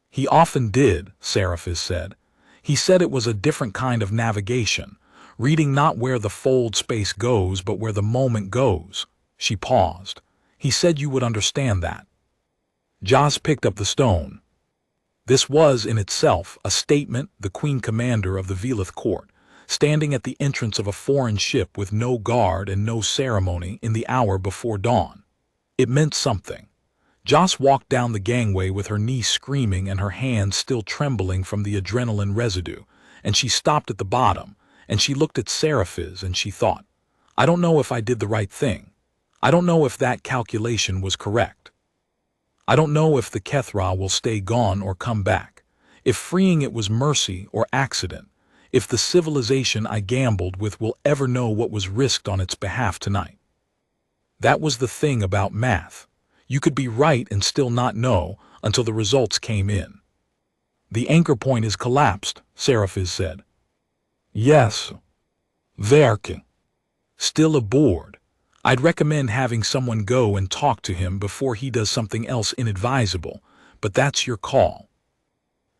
"He often did," Scifi said. "He said it was a different kind of navigation, reading not where the fold space goes but where the moment goes." She paused. "He said you would understand that." Joss picked up the stone. This was, in itself, a statement. The Queen Commander of the Velith Court, standing at the entrance of a foreign ship with no guard and no ceremony in the hour before dawn. It meant something. Joss walked down the gangway with her niece screaming and her hands still trembling from the adrenaline residue, and she stopped at the bottom, and she looked at Scifi and she thought, "I don't know if I did the right thing. I don't know if that calculation was correct. I don't know if the Kethra will stay gone or come back, if freeing it was mercy or accident, if the civilization I gambled with will ever know what was risked on its behalf tonight." That was the thing about math. You could be right and still not know until the results came in. The anchor point is collapsed, Scifi said. Yes. Verke. Still aboard. I'd recommend having someone go and talk to him before he does something else inadvisable, but that's your call.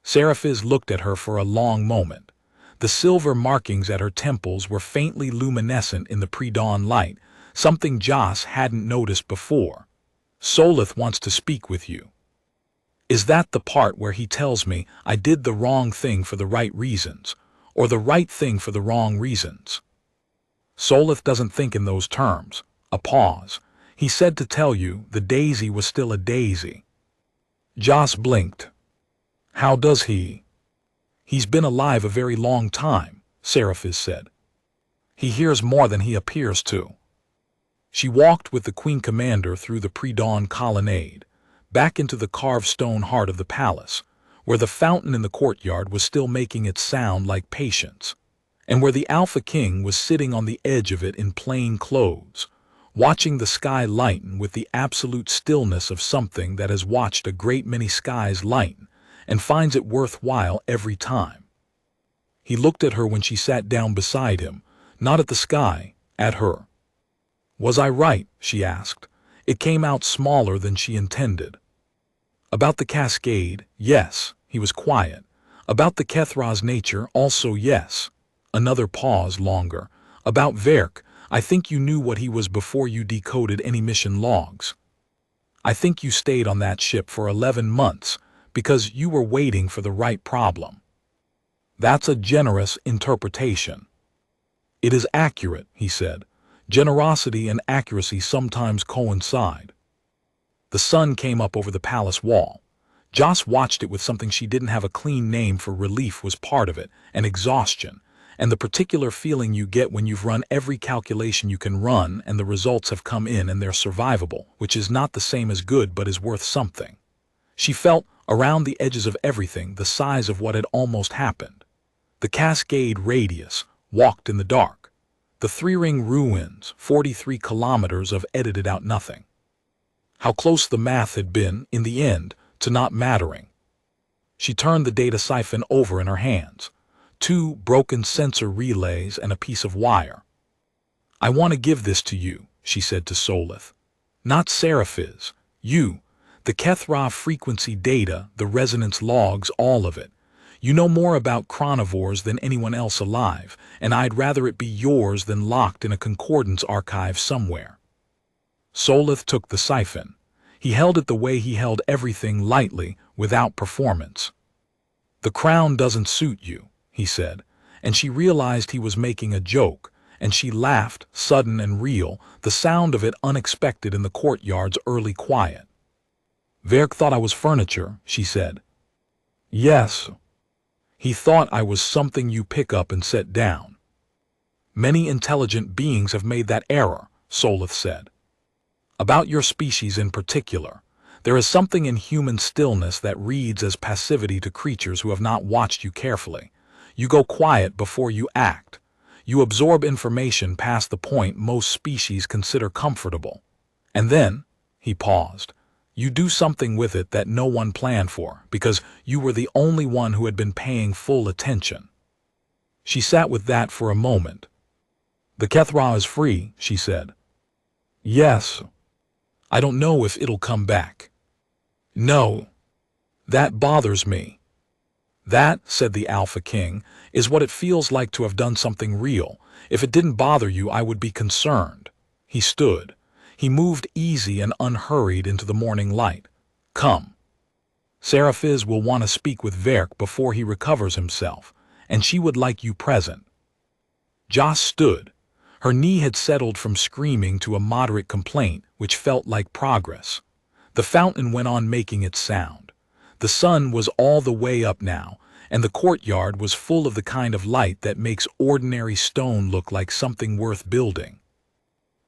Scifi looked at her for a long moment. The silver markings at her temples were faintly luminescent in the pre-dawn light, something Joss hadn't noticed before. Solith wants to speak with you. Is that the part where he tells me I did the wrong thing for the right reasons, or the right thing for the wrong reasons? Solith doesn't think in those terms. A pause. He said to tell you the daisy was still a daisy. Joss blinked. How does he? He's been alive a very long time, Scifi said. He hears more than he appears to. She walked with the Queen Commander through the pre-dawn colonnade, back into the carved stone heart of the palace, where the fountain in the courtyard was still making its sound like patience, and where the Alpha King was sitting on the edge of it in plain clothes, watching the sky lighten with the absolute stillness of something that has watched a great many skies lighten and finds it worthwhile every time. He looked at her when she sat down beside him, not at the sky, at her. Was I right? She asked. It came out smaller than she intended. About the cascade, yes, he was quiet. About the Kethra's nature, also yes. Another pause longer. About Verk, I think you knew what he was before you decoded any mission logs. I think you stayed on that ship for 11 months because you were waiting for the right problem. That's a generous interpretation. It is accurate, he said. Generosity and accuracy sometimes coincide. The sun came up over the palace wall. Joss watched it with something she didn't have a clean name for. Relief was part of it, and exhaustion, and the particular feeling you get when you've run every calculation you can run and the results have come in and they're survivable, which is not the same as good but is worth something. She felt, around the edges of everything, the size of what had almost happened. The cascade radius, walked in the dark. The three-ring ruins, 43 kilometers of edited out nothing. How close the math had been, in the end, to not mattering. She turned the data siphon over in her hands. 2 broken sensor relays and a piece of wire. I want to give this to you, she said to Solith. Not Seraphis. You. The Kethra frequency data, the resonance logs, all of it. You know more about chronivores than anyone else alive, and I'd rather it be yours than locked in a concordance archive somewhere. Solith took the siphon. He held it the way he held everything, lightly, without performance. The crown doesn't suit you, he said, and she realized he was making a joke, and she laughed, sudden and real, the sound of it unexpected in the courtyard's early quiet. Verk thought I was furniture, she said. Yes. He thought I was something you pick up and set down. Many intelligent beings have made that error, Solith said. About your species in particular, there is something in human stillness that reads as passivity to creatures who have not watched you carefully. You go quiet before you act. You absorb information past the point most species consider comfortable. And then, he paused, you do something with it that no one planned for, because you were the only one who had been paying full attention. She sat with that for a moment. The Kethra is free, she said. Yes. I don't know if it'll come back. No. That bothers me. That, said the Alpha King, is what it feels like to have done something real. If it didn't bother you, I would be concerned. He stood. He moved easy and unhurried into the morning light. Come. Seraphis will want to speak with Verk before he recovers himself, and she would like you present. Joss stood. Her knee had settled from screaming to a moderate complaint, which felt like progress. The fountain went on making its sound. The sun was all the way up now, and the courtyard was full of the kind of light that makes ordinary stone look like something worth building.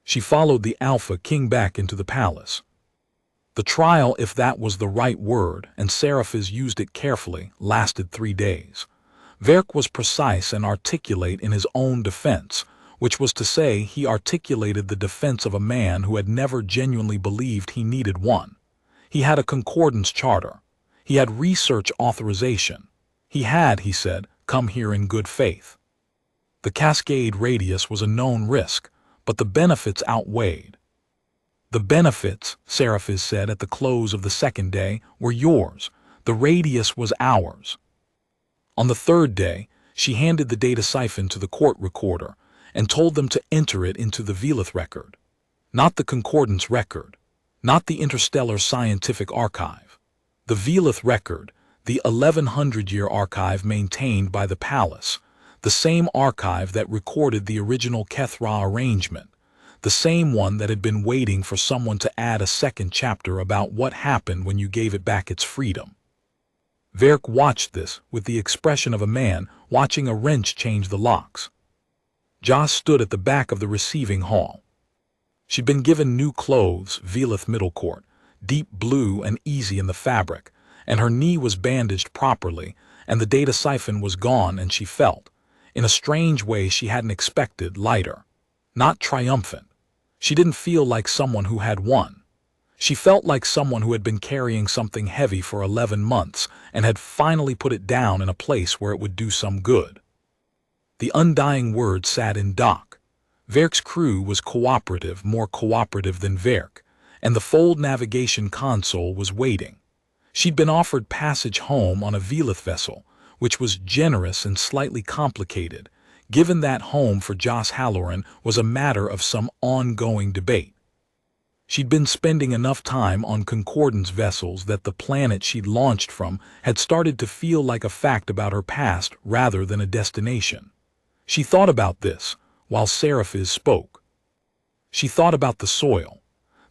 She followed the Alpha King back into the palace. The trial, if that was the right word, and Seraphis used it carefully, lasted 3 days. Verk was precise and articulate in his own defense, which was to say he articulated the defense of a man who had never genuinely believed he needed one. He had a concordance charter. He had research authorization. He had, he said, come here in good faith. The Cascade radius was a known risk, but the benefits outweighed. The benefits, Scifi said at the close of the second day, were yours. The radius was ours. On the third day, she handed the data siphon to the court recorder and told them to enter it into the Velith record. Not the concordance record, not the interstellar scientific archive. The Velith record, the 1100-year archive maintained by the palace, the same archive that recorded the original Kethra arrangement, the same one that had been waiting for someone to add a second chapter about what happened when you gave it back its freedom. Verk watched this with the expression of a man watching a wrench change the locks. Joss stood at the back of the receiving hall. She'd been given new clothes, Velith middle court, deep blue and easy in the fabric, and her knee was bandaged properly, and the data siphon was gone, and she felt, in a strange way she hadn't expected, lighter. Not triumphant. She didn't feel like someone who had won. She felt like someone who had been carrying something heavy for 11 months and had finally put it down in a place where it would do some good. The undying word sat in dock. Verk's crew was cooperative, more cooperative than Verk, and the fold navigation console was waiting. She'd been offered passage home on a Velith vessel, which was generous and slightly complicated, given that home for Joss Halloran was a matter of some ongoing debate. She'd been spending enough time on concordance vessels that the planet she'd launched from had started to feel like a fact about her past rather than a destination. She thought about this while Seraphis spoke. She thought about the soil,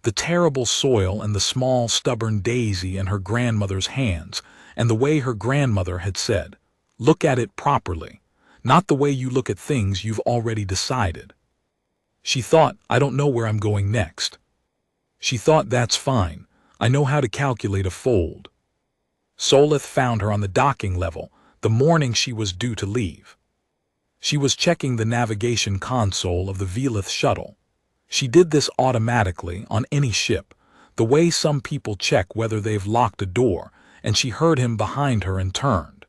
the terrible soil and the small, stubborn daisy in her grandmother's hands, and the way her grandmother had said, "Look at it properly, not the way you look at things you've already decided." She thought, "I don't know where I'm going next." She thought, "That's fine. I know how to calculate a fold." Solith found her on the docking level the morning she was due to leave. She was checking the navigation console of the Velith shuttle. She did this automatically on any ship, the way some people check whether they've locked a door, and she heard him behind her and turned.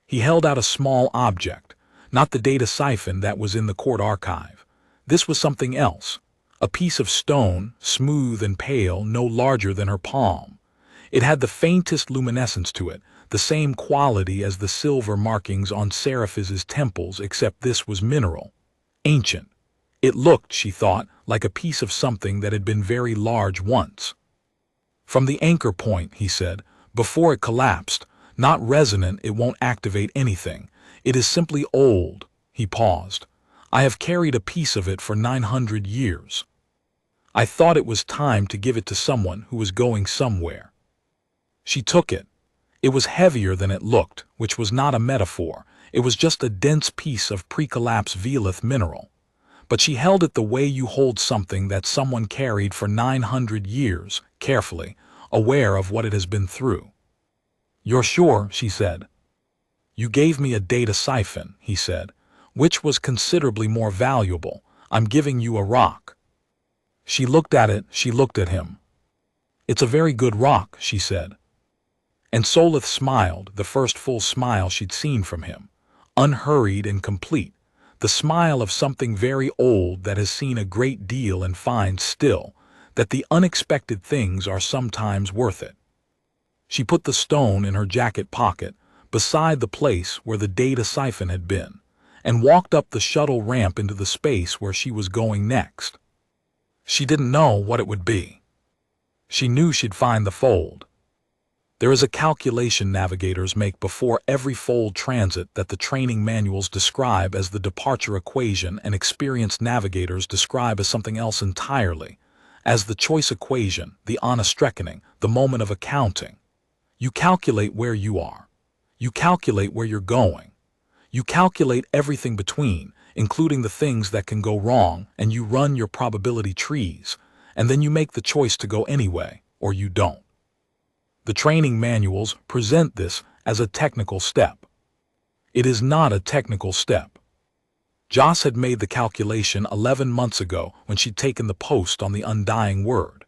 He held out a small object, not the data siphon that was in the court archive. This was something else. A piece of stone, smooth and pale, no larger than her palm. It had the faintest luminescence to it, the same quality as the silver markings on Seraphis's temples, except this was mineral. Ancient. It looked, she thought, like a piece of something that had been very large once. "From the anchor point," he said, "before it collapsed, not resonant, it won't activate anything. It is simply old." He paused. "I have carried a piece of it for 900 years. I thought it was time to give it to someone who was going somewhere." She took it. It was heavier than it looked, which was not a metaphor. It was just a dense piece of pre-collapse Velith mineral. But she held it the way you hold something that someone carried for 900 years, carefully, aware of what it has been through. "You're sure?" she said. "You gave me a data siphon," he said, "which was considerably more valuable. I'm giving you a rock." She looked at it, she looked at him. "It's a very good rock," she said. And Solith smiled, the first full smile she'd seen from him, unhurried and complete, the smile of something very old that has seen a great deal and finds still that the unexpected things are sometimes worth it. She put the stone in her jacket pocket, beside the place where the data siphon had been, and walked up the shuttle ramp into the space where she was going next. She didn't know what it would be. She knew she'd find the fold. There is a calculation navigators make before every fold transit that the training manuals describe as the departure equation and experienced navigators describe as something else entirely, as the choice equation, the honest reckoning, the moment of accounting. You calculate where you are. You calculate where you're going. You calculate everything between, including the things that can go wrong, and you run your probability trees, and then you make the choice to go anyway, or you don't. The training manuals present this as a technical step. It is not a technical step. Joss had made the calculation 11 months ago when she'd taken the post on the Undying Word.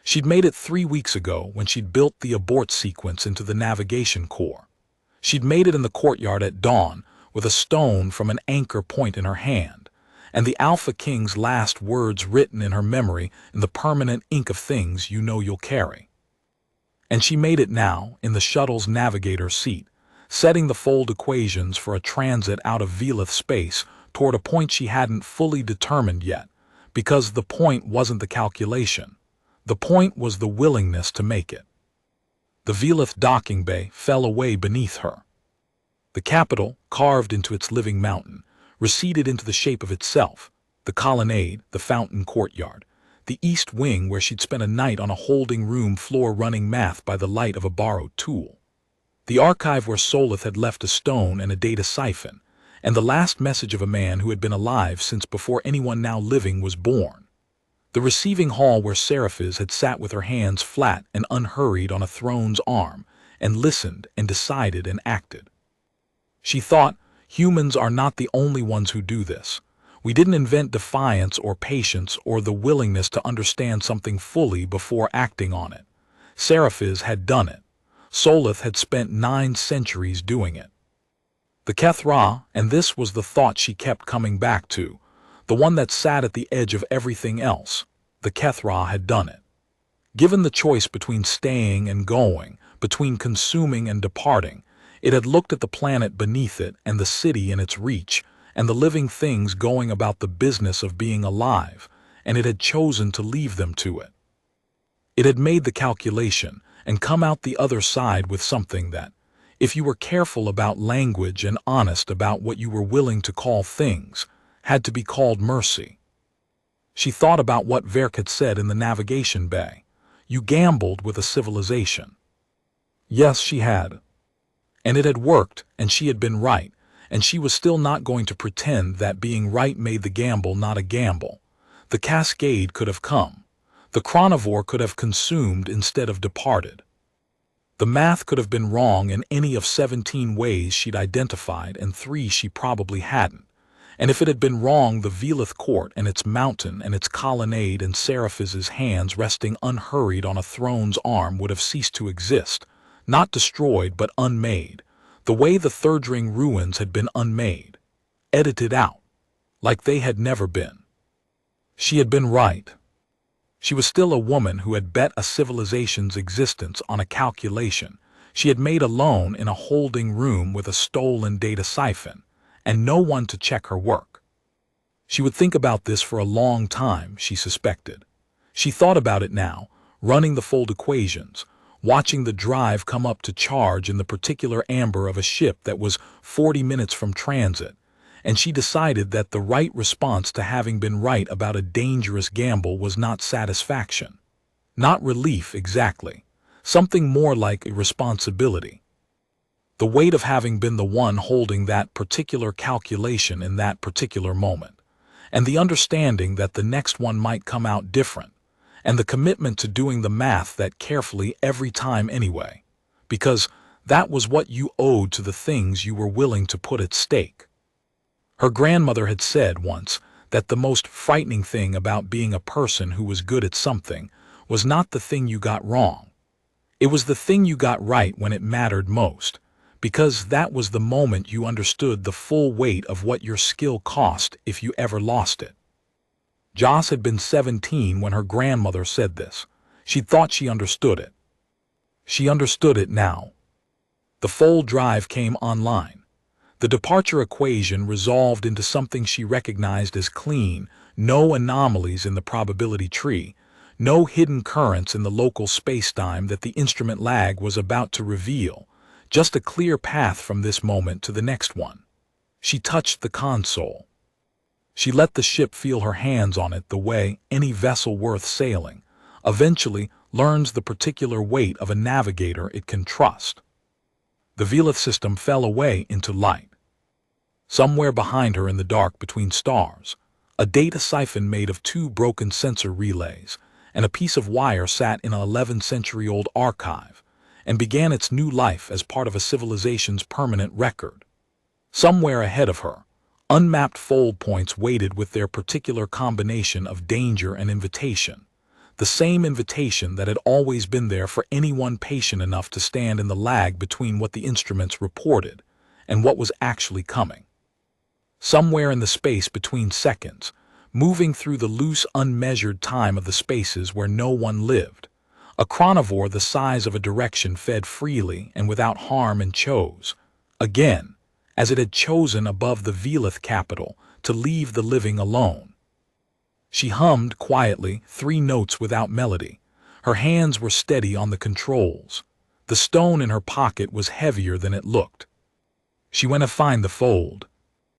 She'd made it 3 weeks ago when she'd built the abort sequence into the navigation core. She'd made it in the courtyard at dawn with a stone from an anchor point in her hand, and the Alpha King's last words written in her memory in the permanent ink of things you know you'll carry. And she made it now in the shuttle's navigator seat, setting the fold equations for a transit out of Velith space toward a point she hadn't fully determined yet, because the point wasn't the calculation. The point was the willingness to make it. The Velith docking bay fell away beneath her. The capital, carved into its living mountain, receded into the shape of itself, the colonnade, the fountain courtyard, the east wing where she'd spent a night on a holding room floor running math by the light of a borrowed tool. The archive where Solith had left a stone and a data siphon, and the last message of a man who had been alive since before anyone now living was born. The receiving hall where Seraphis had sat with her hands flat and unhurried on a throne's arm, and listened and decided and acted. She thought, humans are not the only ones who do this. We didn't invent defiance or patience or the willingness to understand something fully before acting on it. Seraphis had done it. Solith had spent 9 centuries doing it. The Kethra, and this was the thought she kept coming back to, the one that sat at the edge of everything else, the Kethra had done it. Given the choice between staying and going, between consuming and departing, it had looked at the planet beneath it and the city in its reach, and the living things going about the business of being alive, and it had chosen to leave them to it. It had made the calculation and come out the other side with something that, if you were careful about language and honest about what you were willing to call things, had to be called mercy. She thought about what Verk had said in the navigation bay. You gambled with a civilization. Yes, she had. And it had worked, and she had been right, and she was still not going to pretend that being right made the gamble not a gamble. The cascade could have come. The chronivore could have consumed instead of departed. The math could have been wrong in any of 17 ways she'd identified, and 3 she probably hadn't. And if it had been wrong, the Velith court and its mountain and its colonnade and Seraphis's hands resting unhurried on a throne's arm would have ceased to exist, not destroyed but unmade, the way the Third Ring ruins had been unmade, edited out, like they had never been. She had been right. She was still a woman who had bet a civilization's existence on a calculation she had made alone in a holding room with a stolen data siphon, and no one to check her work. She would think about this for a long time, she suspected. She thought about it now, running the fold equations, watching the drive come up to charge in the particular amber of a ship that was 40 minutes from transit, and she decided that the right response to having been right about a dangerous gamble was not satisfaction. Not relief exactly, something more like a responsibility. The weight of having been the one holding that particular calculation in that particular moment, and the understanding that the next one might come out different, and the commitment to doing the math that carefully every time anyway, because that was what you owed to the things you were willing to put at stake. Her grandmother had said once that the most frightening thing about being a person who was good at something was not the thing you got wrong. It was the thing you got right when it mattered most, because that was the moment you understood the full weight of what your skill cost if you ever lost it. Joss had been 17 when her grandmother said this. She thought she understood it. She understood it now. The fold drive came online. The departure equation resolved into something she recognized as clean, no anomalies in the probability tree, no hidden currents in the local spacetime that the instrument lag was about to reveal, just a clear path from this moment to the next one. She touched the console. She let the ship feel her hands on it the way any vessel worth sailing eventually learns the particular weight of a navigator it can trust. The Velith system fell away into light. Somewhere behind her in the dark between stars, a data siphon made of 2 broken sensor relays and a piece of wire sat in an 11th-century-old archive and began its new life as part of a civilization's permanent record. Somewhere ahead of her, Unmapped fold points waited with their particular combination of danger and invitation. The same invitation that had always been there for anyone patient enough to stand in the lag between what the instruments reported and what was actually coming. Somewhere in the space between seconds, moving through the loose, unmeasured time of the spaces where no one lived, a chronivore the size of a direction fed freely and without harm and chose, again, as it had chosen above the Velith capital, to leave the living alone. She hummed quietly 3 notes without melody. Her hands were steady on the controls. The stone in her pocket was heavier than it looked. She went to find the fold,